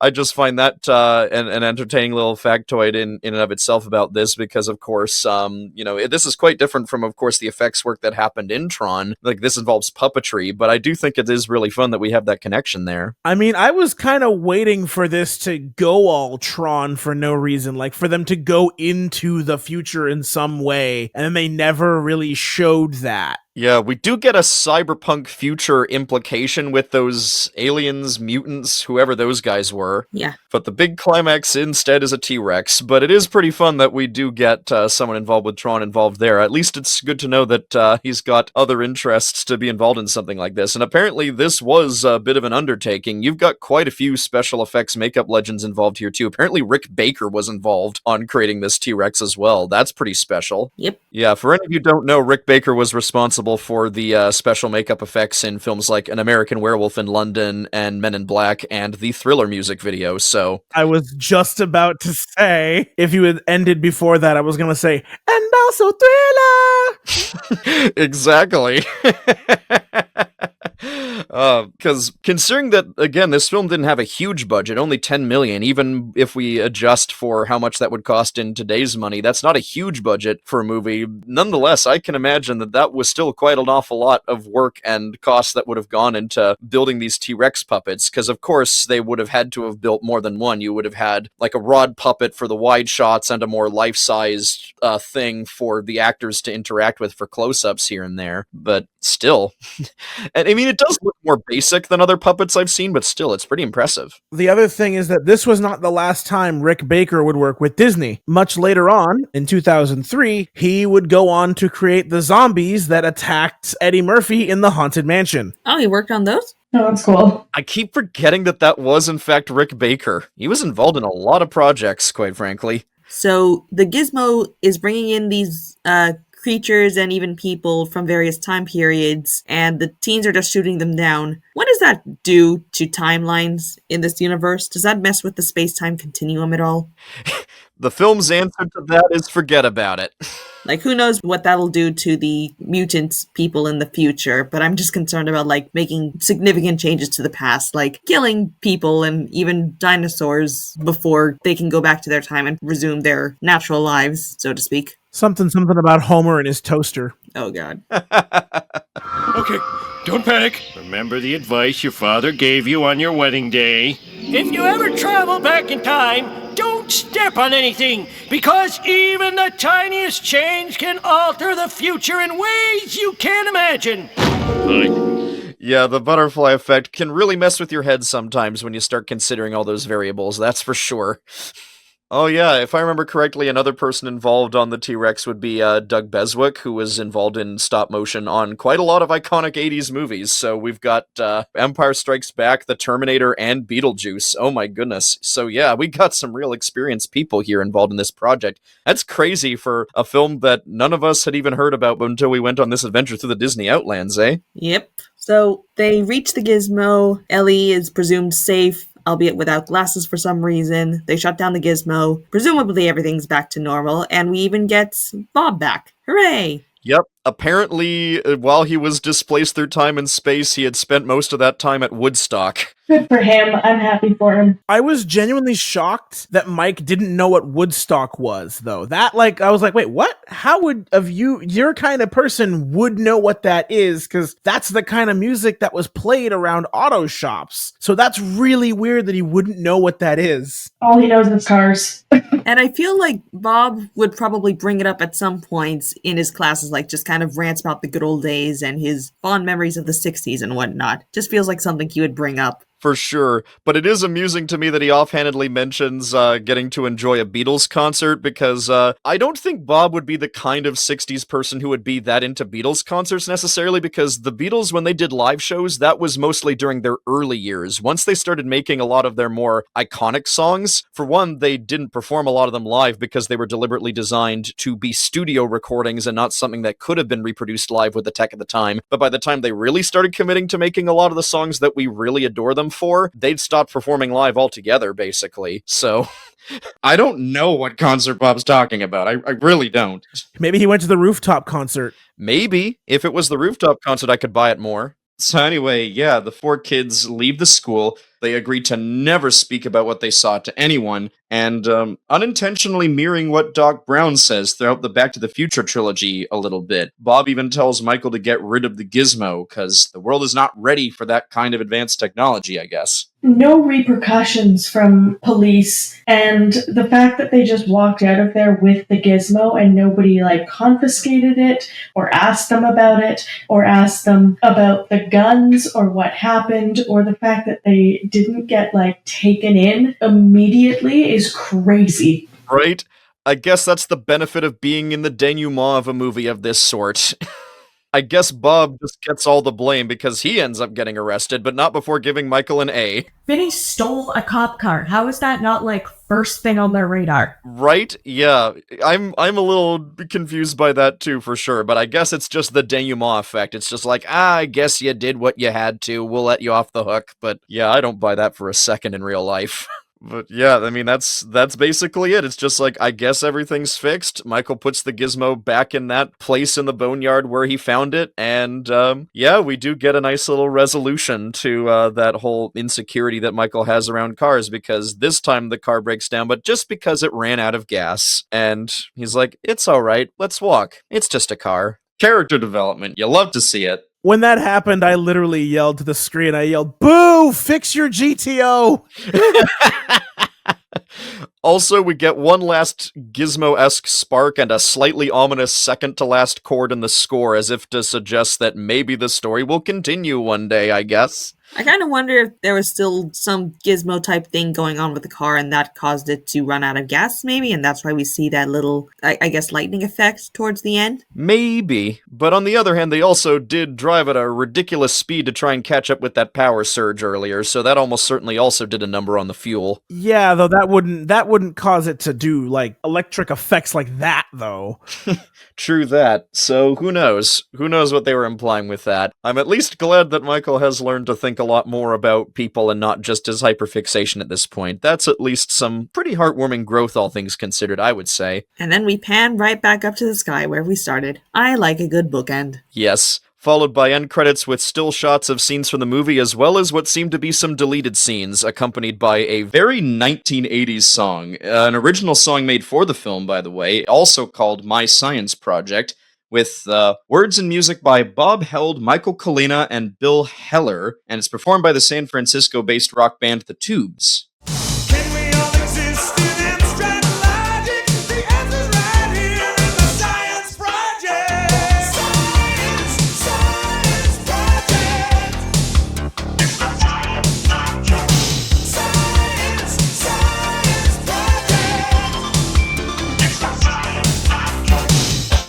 I just find that an entertaining little factoid in and of itself about this, because of course, this is quite different from, of course, the effects work that happened in Tron. Like, this involves puppetry, but I do think it is really fun that we have that connection there. I mean, I was kind of waiting for this to go all Tron for no reason, like for them to go into the future in some way, and then they never really showed that. Yeah, we do get a cyberpunk future implication with those aliens, mutants, whoever those guys were. Yeah. But the big climax instead is a T-Rex. But it is pretty fun that we do get someone involved with Tron involved there. At least it's good to know that he's got other interests to be involved in something like this. And apparently this was a bit of an undertaking. You've got quite a few special effects makeup legends involved here too. Apparently Rick Baker was involved on creating this T-Rex as well. That's pretty special. Yep. Yeah, for any of you who don't know, Rick Baker was responsible responsible for the special makeup effects in films like An American Werewolf in London and Men in Black and the Thriller music video, so... I was just about to say, if you had ended before that, I was going to say, and also Thriller! Exactly. Because considering that, again, this film didn't have a huge budget, only $10 million, even if we adjust for how much that would cost in today's money, that's not a huge budget for a movie. Nonetheless, I can imagine that that was still quite an awful lot of work and cost that would have gone into building these T-Rex puppets, because of course they would have had to have built more than one. You would have had like a rod puppet for the wide shots and a more life-sized thing for the actors to interact with for close-ups here and there, but still. And I mean, it does look more basic than other puppets I've seen, but still, it's pretty impressive. The other thing is that this was not the last time Rick Baker would work with Disney. Much later on, in 2003, he would go on to create the zombies that attacked Eddie Murphy in the Haunted Mansion. Oh, he worked on those? Oh, that's cool. I keep forgetting that that was, in fact, Rick Baker. He was involved in a lot of projects, quite frankly. So, the Gizmo is bringing in these creatures and even people from various time periods, and the teens are just shooting them down. What does that do to timelines in this universe? Does that mess with the space-time continuum at all? The film's answer to that is forget about it. Like, who knows what that'll do to the mutant people in the future, but I'm just concerned about, like, making significant changes to the past, like killing people and even dinosaurs before they can go back to their time and resume their natural lives, so to speak. Something about Homer and his toaster. Oh, God. Okay, don't panic. Remember the advice your father gave you on your wedding day. If you ever travel back in time, don't step on anything, because even the tiniest change can alter the future in ways you can't imagine. Yeah, the butterfly effect can really mess with your head sometimes when you start considering all those variables, that's for sure. Oh yeah, if I remember correctly, another person involved on the T-Rex would be Doug Beswick, who was involved in stop motion on quite a lot of iconic 80s movies. So we've got Empire Strikes Back, The Terminator, and Beetlejuice. Oh my goodness. So yeah, we got some real experienced people here involved in this project. That's crazy for a film that none of us had even heard about until we went on this adventure through the Disney Outlands, eh? Yep. So they reach the Gizmo. Ellie is presumed safe, albeit without glasses for some reason. They shut down the Gizmo. Presumably everything's back to normal, and we even get Bob back. Hooray! Yep. Apparently, while he was displaced through time and space, he had spent most of that time at Woodstock. Good for him. I'm happy for him. I was genuinely shocked that Mike didn't know what Woodstock was, though. That, like, I was like, wait, what? How would your kind of person would know what that is? Because that's the kind of music that was played around auto shops. So that's really weird that he wouldn't know what that is. All he knows is cars. And I feel like Bob would probably bring it up at some points in his classes, like just kind of rants about the good old days and his fond memories of the 60s and whatnot. Just feels like something he would bring up. For sure, but it is amusing to me that he offhandedly mentions getting to enjoy a Beatles concert, because I don't think Bob would be the kind of 60s person who would be that into Beatles concerts necessarily, because the Beatles, when they did live shows, that was mostly during their early years. Once they started making a lot of their more iconic songs, for one, they didn't perform a lot of them live because they were deliberately designed to be studio recordings and not something that could have been reproduced live with the tech at the time. But by the time they really started committing to making a lot of the songs that we really adore them for, they'd stopped performing live altogether, basically. So, I don't know what concert Bob's talking about. I really don't. Maybe he went to the rooftop concert. Maybe. If it was the rooftop concert, I could buy it more. So anyway, yeah, the four kids leave the school. They agree to never speak about what they saw to anyone, and unintentionally mirroring what Doc Brown says throughout the Back to the Future trilogy a little bit. Bob even tells Michael to get rid of the gizmo, because the world is not ready for that kind of advanced technology, I guess. No repercussions from police, and the fact that they just walked out of there with the gizmo and nobody confiscated it or asked them about it or asked them about the guns or what happened, or the fact that they didn't get taken in immediately is crazy. Right? I guess that's the benefit of being in the denouement of a movie of this sort. I guess Bob just gets all the blame because he ends up getting arrested, but not before giving Michael an A. Vinnie stole a cop car. How is that not like first thing on their radar? Right? Yeah. I'm a little confused by that too, for sure, but I guess it's just the denouement effect. It's just like, I guess you did what you had to. We'll let you off the hook. But yeah, I don't buy that for a second in real life. But yeah, I mean, that's basically it. It's just like, I guess everything's fixed. Michael puts the gizmo back in that place in the boneyard where he found it. And yeah, we do get a nice little resolution to that whole insecurity that Michael has around cars, because this time the car breaks down, but just because it ran out of gas. And he's like, it's all right. Let's walk. It's just a car. Character development. You love to see it. When that happened, I literally yelled to the screen. I yelled, "Boo! Fix your GTO!" Also, we get one last Gizmo-esque spark and a slightly ominous second-to-last chord in the score, as if to suggest that maybe the story will continue one day, I guess. I kind of wonder if there was still some gizmo-type thing going on with the car and that caused it to run out of gas, maybe, and that's why we see that little, I guess, lightning effect towards the end? Maybe, but on the other hand, they also did drive at a ridiculous speed to try and catch up with that power surge earlier, so that almost certainly also did a number on the fuel. Yeah, though that wouldn't cause it to do, like, electric effects like that, though. True that. So who knows? Who knows what they were implying with that? I'm at least glad that Michael has learned to think a lot more about people and not just his hyperfixation at this point. That's at least some pretty heartwarming growth, all things considered, I would say. And then we pan right back up to the sky where we started. I like a good bookend. Yes. Followed by end credits with still shots of scenes from the movie, as well as what seemed to be some deleted scenes, accompanied by a very 1980s song. An original song made for the film, by the way, also called My Science Project, with words and music by Bob Held, Michael Kalina, and Bill Heller, and it's performed by the San Francisco-based rock band The Tubes.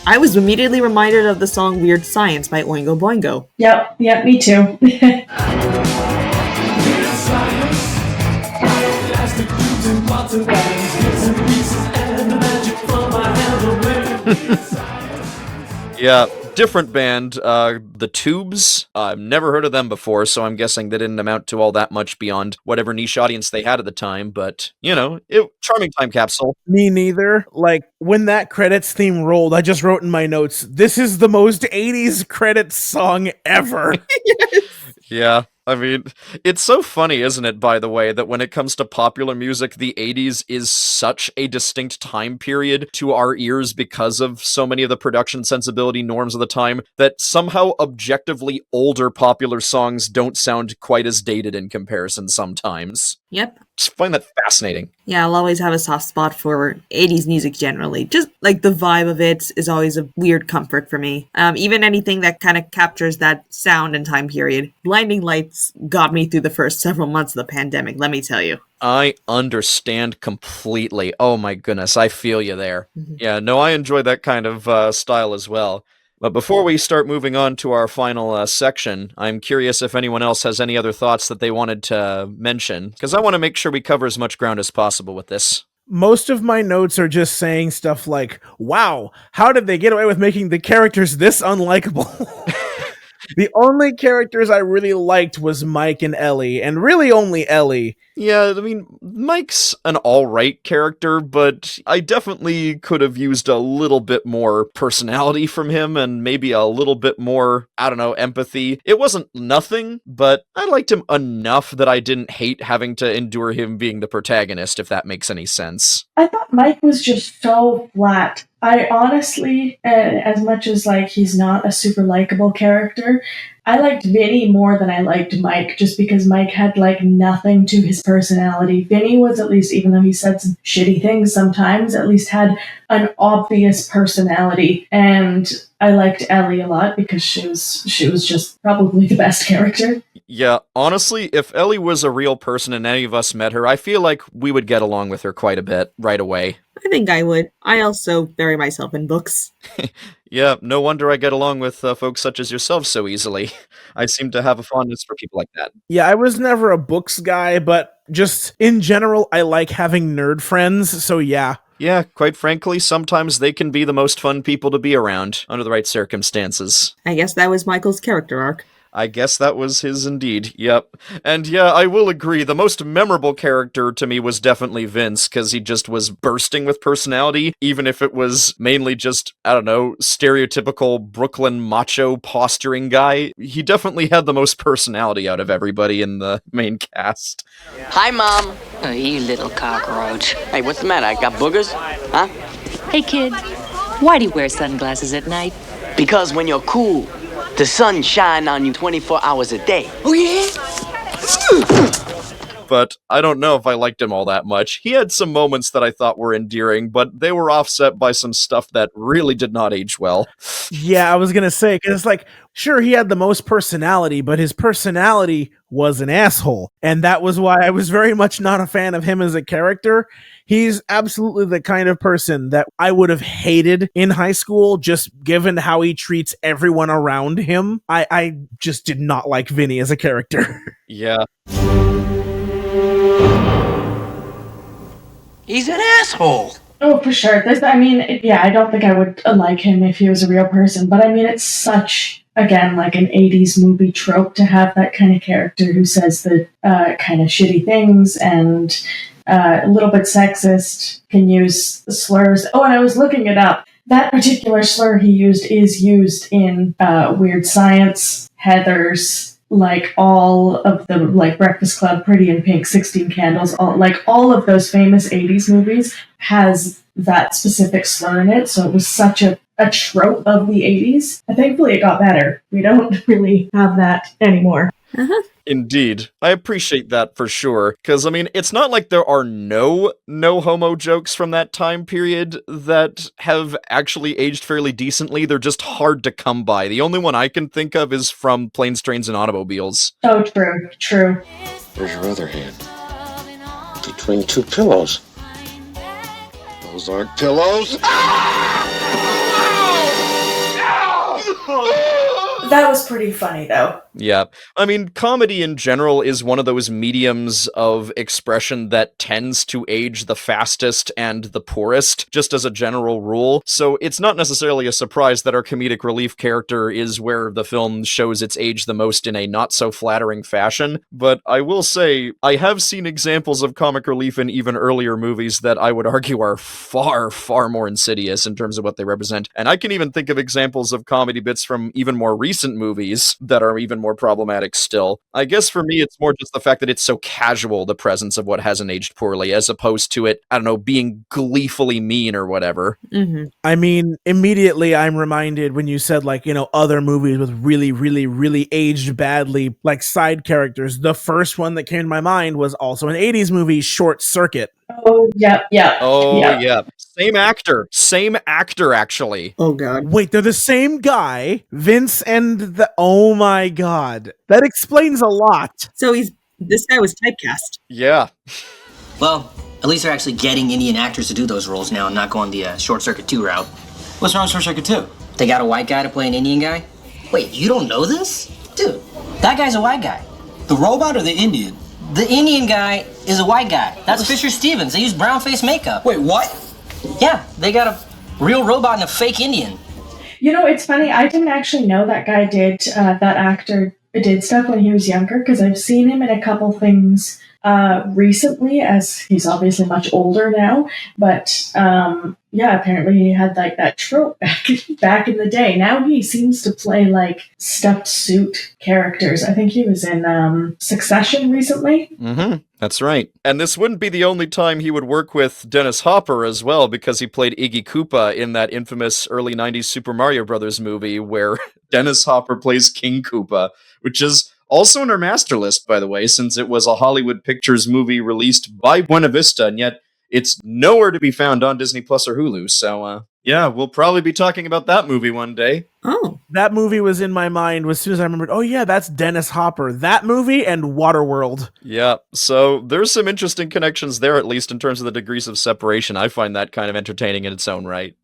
I was immediately reminded of the song Weird Science by Oingo Boingo. Yep, me too. Yeah, different band, The Tubes. I've never heard of them before, so I'm guessing they didn't amount to all that much beyond whatever niche audience they had at the time, but, you know, charming time capsule. Me neither. Like, when that credits theme rolled, I just wrote in my notes, this is the most 80s credits song ever. Yes. Yeah. I mean, it's so funny, isn't it, by the way, that when it comes to popular music, the 80s is such a distinct time period to our ears because of so many of the production sensibility norms of the time, that somehow objectively older popular songs don't sound quite as dated in comparison sometimes. Yep. Just find that fascinating. Yeah, I'll always have a soft spot for 80s music generally. Just like the vibe of it is always a weird comfort for me. Even anything that kind of captures that sound and time period. Blinding Lights got me through the first several months of the pandemic, let me tell you. I understand completely. Oh my goodness, I feel you there. Mm-hmm. Yeah, no, I enjoy that kind of style as well. But before we start moving on to our final section, I'm curious if anyone else has any other thoughts that they wanted to mention, because I want to make sure we cover as much ground as possible with this. Most of my notes are just saying stuff like, wow, how did they get away with making the characters this unlikable? The only characters I really liked was Mike and Ellie, and really only Ellie. Yeah, I mean, Mike's an alright character, but I definitely could have used a little bit more personality from him, and maybe a little bit more, I don't know, empathy. It wasn't nothing, but I liked him enough that I didn't hate having to endure him being the protagonist, if that makes any sense. I thought Mike was just so flat. I honestly, as much as like he's not a super likable character, I liked Vinnie more than I liked Mike, just because Mike had like nothing to his personality. Vinnie was, at least, even though he said some shitty things sometimes, at least had an obvious personality. And I liked Ellie a lot because she was just probably the best character. Yeah, honestly, if Ellie was a real person and any of us met her, I feel like we would get along with her quite a bit right away. I think I would. I also bury myself in books. Yeah, no wonder I get along with folks such as yourself so easily. I seem to have a fondness for people like that. Yeah, I was never a books guy, but just in general, I like having nerd friends, so yeah. Yeah, quite frankly, sometimes they can be the most fun people to be around, under the right circumstances. I guess that was Michael's character arc. I guess that was his indeed, yep. And yeah, I will agree, the most memorable character to me was definitely Vince, because he just was bursting with personality, even if it was mainly just, I don't know, stereotypical Brooklyn macho posturing guy. He definitely had the most personality out of everybody in the main cast. Hi, Mom. Oh, you little cockroach. Hey, what's the matter? I got boogers? Huh? Hey, kid. Why do you wear sunglasses at night? Because when you're cool, the sun shines on you 24 hours a day. Oh, yeah? But I don't know if I liked him all that much. He had some moments that I thought were endearing, but they were offset by some stuff that really did not age well. Yeah, I was gonna say, because it's like, sure, he had the most personality, but his personality was an asshole. And that was why I was very much not a fan of him as a character. He's absolutely the kind of person that I would have hated in high school, just given how he treats everyone around him. I just did not like Vinnie as a character. Yeah. He's an asshole. Oh, for sure. I don't think I would like him if he was a real person, but I mean, it's such, again, like an 80s movie trope to have that kind of character who says the kind of shitty things and a little bit sexist, can use slurs. Oh, and I was looking it up. That particular slur he used is used in Weird Science, Heathers, like all of the like Breakfast Club, Pretty in Pink, 16 Candles, all of those famous 80s movies has that specific slur in it. So it was such a trope of the 80s. And thankfully it got better. We don't really have that anymore. Indeed. I appreciate that for sure, because, I mean, it's not like there are no homo jokes from that time period that have actually aged fairly decently. They're just hard to come by. The only one I can think of is from Planes, Trains, and Automobiles. Oh, true. Where's your other hand? Between two pillows. Those aren't pillows. That was pretty funny, though. Yeah. I mean, comedy in general is one of those mediums of expression that tends to age the fastest and the poorest, just as a general rule. So it's not necessarily a surprise that our comedic relief character is where the film shows its age the most in a not-so-flattering fashion. But I will say, I have seen examples of comic relief in even earlier movies that I would argue are far, far more insidious in terms of what they represent. And I can even think of examples of comedy bits from even more recent movies that are even more problematic still. I guess for me, it's more just the fact that it's so casual, the presence of what hasn't aged poorly, as opposed to it, I don't know, being gleefully mean or whatever. Mm-hmm. I mean, immediately I'm reminded when you said, like, other movies with really, really, really aged badly, like side characters. The first one that came to my mind was also an 80s movie, Short Circuit. Oh, yeah. Oh, yeah. Same actor, actually. Oh, God. Wait, they're the same guy, Vince and oh my God. That explains a lot. So this guy was typecast. Yeah. Well, at least they're actually getting Indian actors to do those roles now and not going the Short Circuit 2 route. What's wrong with Short Circuit 2? They got a white guy to play an Indian guy? Wait, you don't know this? Dude, that guy's a white guy. The robot or the Indian? The Indian guy is a white guy. That's Fisher Stevens. They use brown face makeup. Wait, what? Yeah, they got a real robot and a fake Indian. It's funny. I didn't actually know that guy that actor did stuff when he was younger, because I've seen him in a couple things recently, as he's obviously much older now. But apparently he had like that trope back in the day. Now he seems to play like stuffed suit characters. I think he was in Succession recently. Mm-hmm. That's right. And this wouldn't be the only time he would work with Dennis Hopper as well, because he played Iggy Koopa in that infamous early 90s Super Mario Brothers movie where Dennis Hopper plays King Koopa, which is also in our master list, by the way, since it was a Hollywood Pictures movie released by Buena Vista, and yet it's nowhere to be found on Disney Plus or Hulu. So, yeah, we'll probably be talking about that movie one day. Oh. That movie was in my mind as soon as I remembered, oh yeah, that's Dennis Hopper. That movie and Waterworld. Yeah, so there's some interesting connections there, at least in terms of the degrees of separation. I find that kind of entertaining in its own right.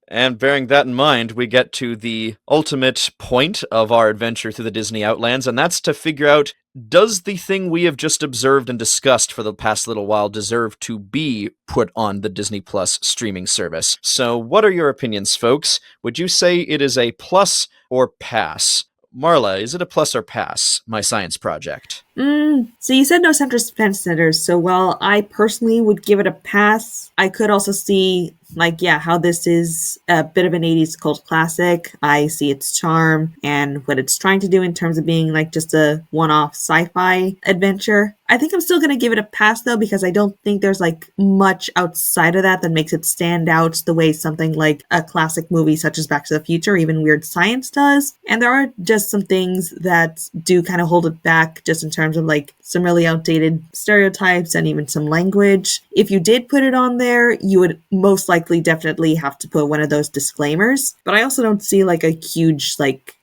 And bearing that in mind, we get to the ultimate point of our adventure through the Disney Outlands, and that's to figure out, does the thing we have just observed and discussed for the past little while deserve to be put on the Disney Plus streaming service? So what are your opinions, folks? Would you say it is a plus or pass? Marla, is it a plus or pass, My Science Project? So you said no fence centers, so while I personally would give it a pass, I could also see, how this is a bit of an 80s cult classic. I see its charm and what it's trying to do in terms of being just a one-off sci-fi adventure. I think I'm still going to give it a pass, though, because I don't think there's much outside of that makes it stand out the way something like a classic movie such as Back to the Future, or even Weird Science does. And there are just some things that do kind of hold it back, just in terms of some really outdated stereotypes and even some language. If you did put it on there, you would most likely definitely have to put one of those disclaimers. But I also don't see a huge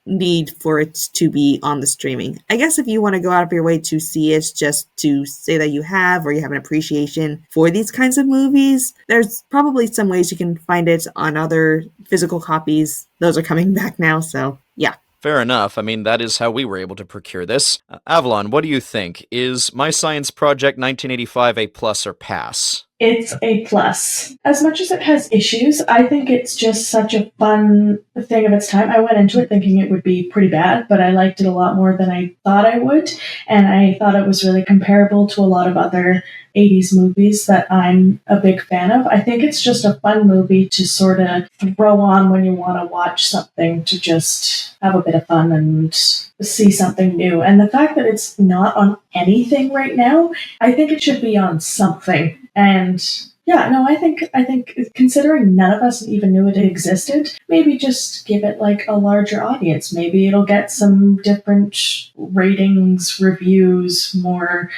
need for it to be on the streaming. I guess if you want to go out of your way to see it just to say that you have, or you have an appreciation for these kinds of movies, there's probably some ways you can find it on other physical copies. Those are coming back now, so yeah. Fair enough. I mean, that is how we were able to procure this. Avalon, what do you think? Is My Science Project 1985 a plus or pass? It's a plus. As much as it has issues, I think it's just such a fun thing of its time. I went into it thinking it would be pretty bad, but I liked it a lot more than I thought I would. And I thought it was really comparable to a lot of other 80s movies that I'm a big fan of. I think it's just a fun movie to sort of throw on when you want to watch something, to just have a bit of fun and see something new. And the fact that it's not on anything right now, I think it should be on something. And yeah, no, I think considering none of us even knew it existed, maybe just give it a larger audience. Maybe it'll get some different ratings, reviews, more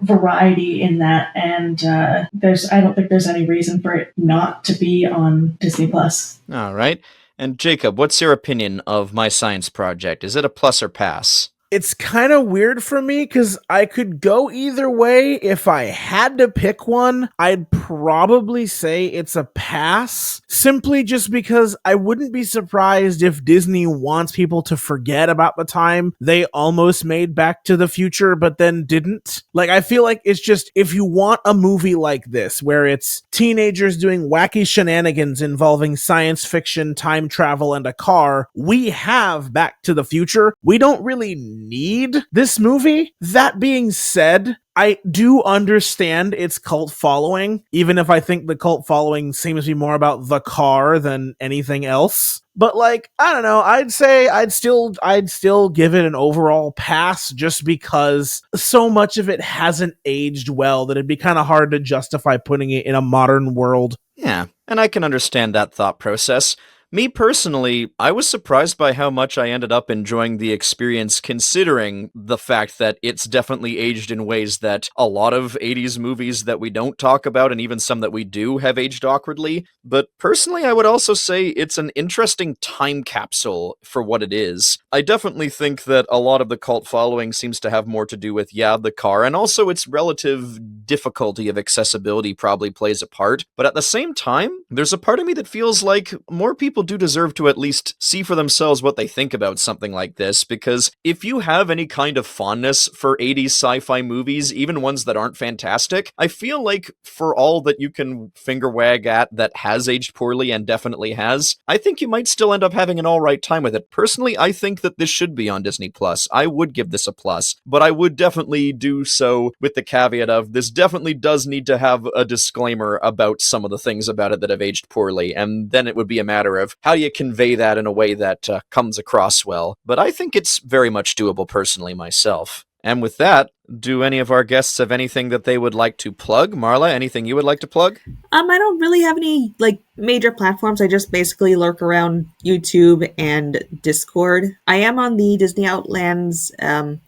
variety in that. And I don't think there's any reason for it not to be on Disney Plus. All right. And Jacob, what's your opinion of My Science Project? Is it a plus or pass? It's kind of weird for me because I could go either way. If I had to pick one, I'd probably say it's a pass, simply just because I wouldn't be surprised if Disney wants people to forget about the time they almost made Back to the Future but then didn't. I feel like it's just, if you want a movie like this where it's teenagers doing wacky shenanigans involving science fiction, time travel, and a car, we have Back to the Future. We don't really need this movie. That being said, I do understand its cult following, even if I think the cult following seems to be more about the car than anything else. But I don't know, I'd say I'd still give it an overall pass, just because so much of it hasn't aged well that it'd be kind of hard to justify putting it in a modern world. Yeah, and I can understand that thought process. Me personally, I was surprised by how much I ended up enjoying the experience, considering the fact that it's definitely aged in ways that a lot of 80s movies that we don't talk about, and even some that we do, have aged awkwardly. But personally, I would also say it's an interesting time capsule for what it is. I definitely think that a lot of the cult following seems to have more to do with, the car, and also its relative difficulty of accessibility probably plays a part. But at the same time, there's a part of me that feels like more people do deserve to at least see for themselves what they think about something like this, because if you have any kind of fondness for 80s sci-fi movies, even ones that aren't fantastic, I feel like for all that you can finger wag at that has aged poorly, and definitely has, I think you might still end up having an alright time with it. Personally, I think that this should be on Disney Plus. I would give this a plus, but I would definitely do so with the caveat of this definitely does need to have a disclaimer about some of the things about it that have aged poorly, and then it would be a matter of how do you convey that in a way that comes across well. But I think it's very much doable personally myself. And with that, do any of our guests have anything that they would like to plug? Marla, anything you would like to plug? I don't really have any major platforms. I just basically lurk around YouTube and Discord. I am on the Disney Outlands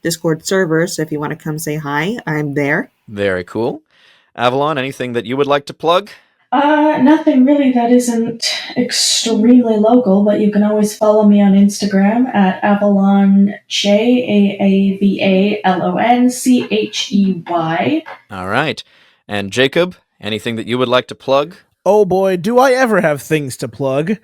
Discord server, so if you want to come say hi, I'm there. Very cool. Avalon, anything that you would like to plug? Nothing really that isn't extremely local, but you can always follow me on Instagram at Avalon JAAVALONCHEY. All right. And Jacob, anything that you would like to plug? Oh boy, do I ever have things to plug.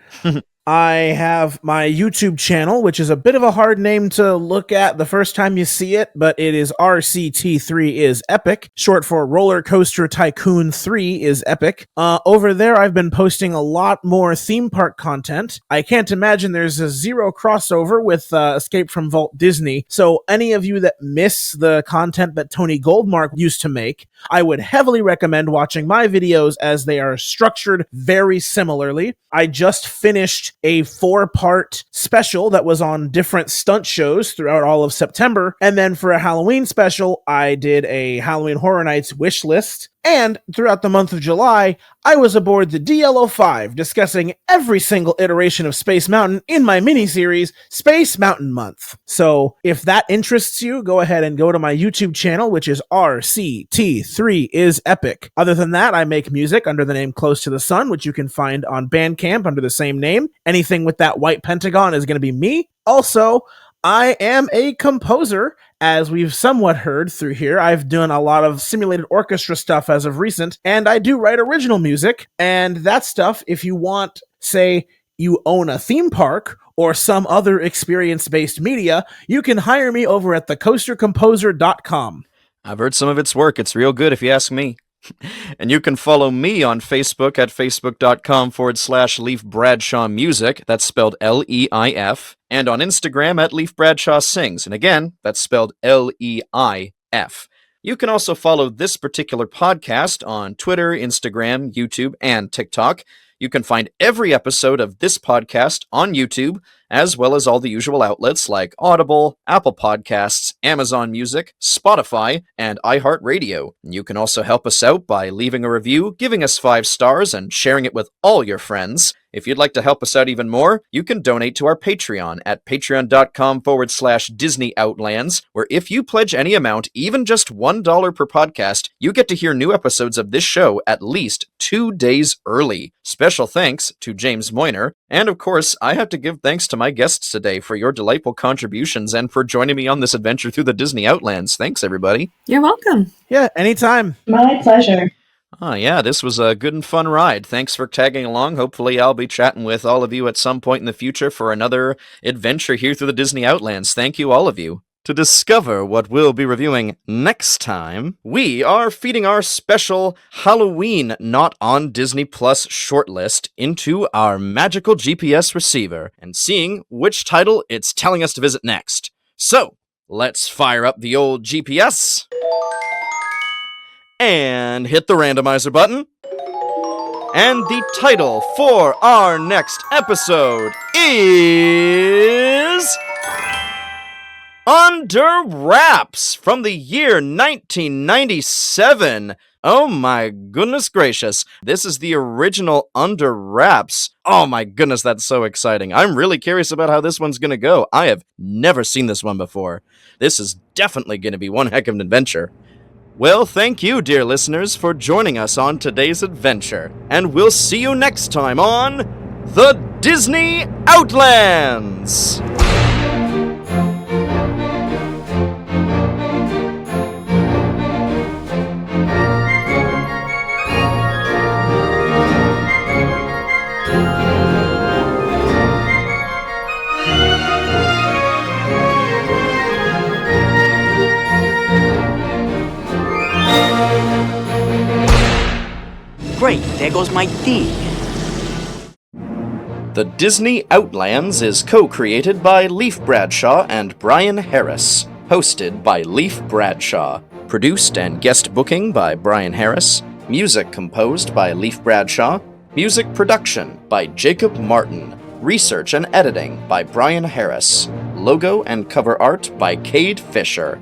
I have my YouTube channel, which is a bit of a hard name to look at the first time you see it, but it is RCT3 is Epic, short for Roller Coaster Tycoon 3 is Epic. Over there, I've been posting a lot more theme park content. I can't imagine there's a zero crossover with Escape from Walt Disney, so any of you that miss the content that Tony Goldmark used to make, I would heavily recommend watching my videos as they are structured very similarly. I just finished a 4-part special that was on different stunt shows throughout all of September. And then for a Halloween special, I did a Halloween Horror Nights wish list. And throughout the month of July, I was aboard the DLO5 discussing every single iteration of Space Mountain in my mini-series, Space Mountain Month. So if that interests you, go ahead and go to my YouTube channel, which is RCT3 is Epic. Other than that, I make music under the name Close to the Sun, which you can find on Bandcamp under the same name. Anything with that white pentagon is going to be me. Also, I am a composer. As we've somewhat heard through here, I've done a lot of simulated orchestra stuff as of recent, and I do write original music, and that stuff, if you want, say, you own a theme park or some other experience-based media, you can hire me over at thecoastercomposer.com. I've heard some of its work. It's real good if you ask me. And you can follow me on Facebook at facebook.com/Leif Bradshaw Music. That's spelled L-E-I-F. And on Instagram at Leif Bradshaw Sings. And again, that's spelled L-E-I-F. You can also follow this particular podcast on Twitter, Instagram, YouTube, and TikTok. You can find every episode of this podcast on YouTube, as well as all the usual outlets like Audible, Apple Podcasts, Amazon Music, Spotify, and iHeartRadio. You can also help us out by leaving a review, giving us 5 stars, and sharing it with all your friends. If you'd like to help us out even more, you can donate to our Patreon at patreon.com/Disney Outlands, where if you pledge any amount, even just $1 per podcast, you get to hear new episodes of this show at least 2 days early. Special thanks to James Moyner, and of course, I have to give thanks to my guests today for your delightful contributions and for joining me on this adventure through the Disney Outlands. Thanks, everybody. You're welcome. Yeah, anytime. My pleasure. Oh, yeah, this was a good and fun ride. Thanks for tagging along. Hopefully I'll be chatting with all of you at some point in the future for another adventure here through the Disney Outlands. Thank you, all of you. To discover what we'll be reviewing next time, we are feeding our special Halloween Not on Disney Plus shortlist into our magical GPS receiver and seeing which title it's telling us to visit next. So, let's fire up the old GPS and hit the randomizer button. And the title for our next episode is Under Wraps from the year 1997. Oh my goodness gracious. This is the original Under Wraps. Oh my goodness, that's so exciting. I'm really curious about how this one's going to go. I have never seen this one before. This is definitely going to be one heck of an adventure. Well, thank you, dear listeners, for joining us on today's adventure. And we'll see you next time on The Disney Outlands! Great, there goes my D. The Disney Outlands is co-created by Leif Bradshaw and Brian Harris. Hosted by Leif Bradshaw. Produced and guest booking by Brian Harris. Music composed by Leif Bradshaw. Music production by Jacob Martin. Research and editing by Brian Harris. Logo and cover art by Cade Fisher.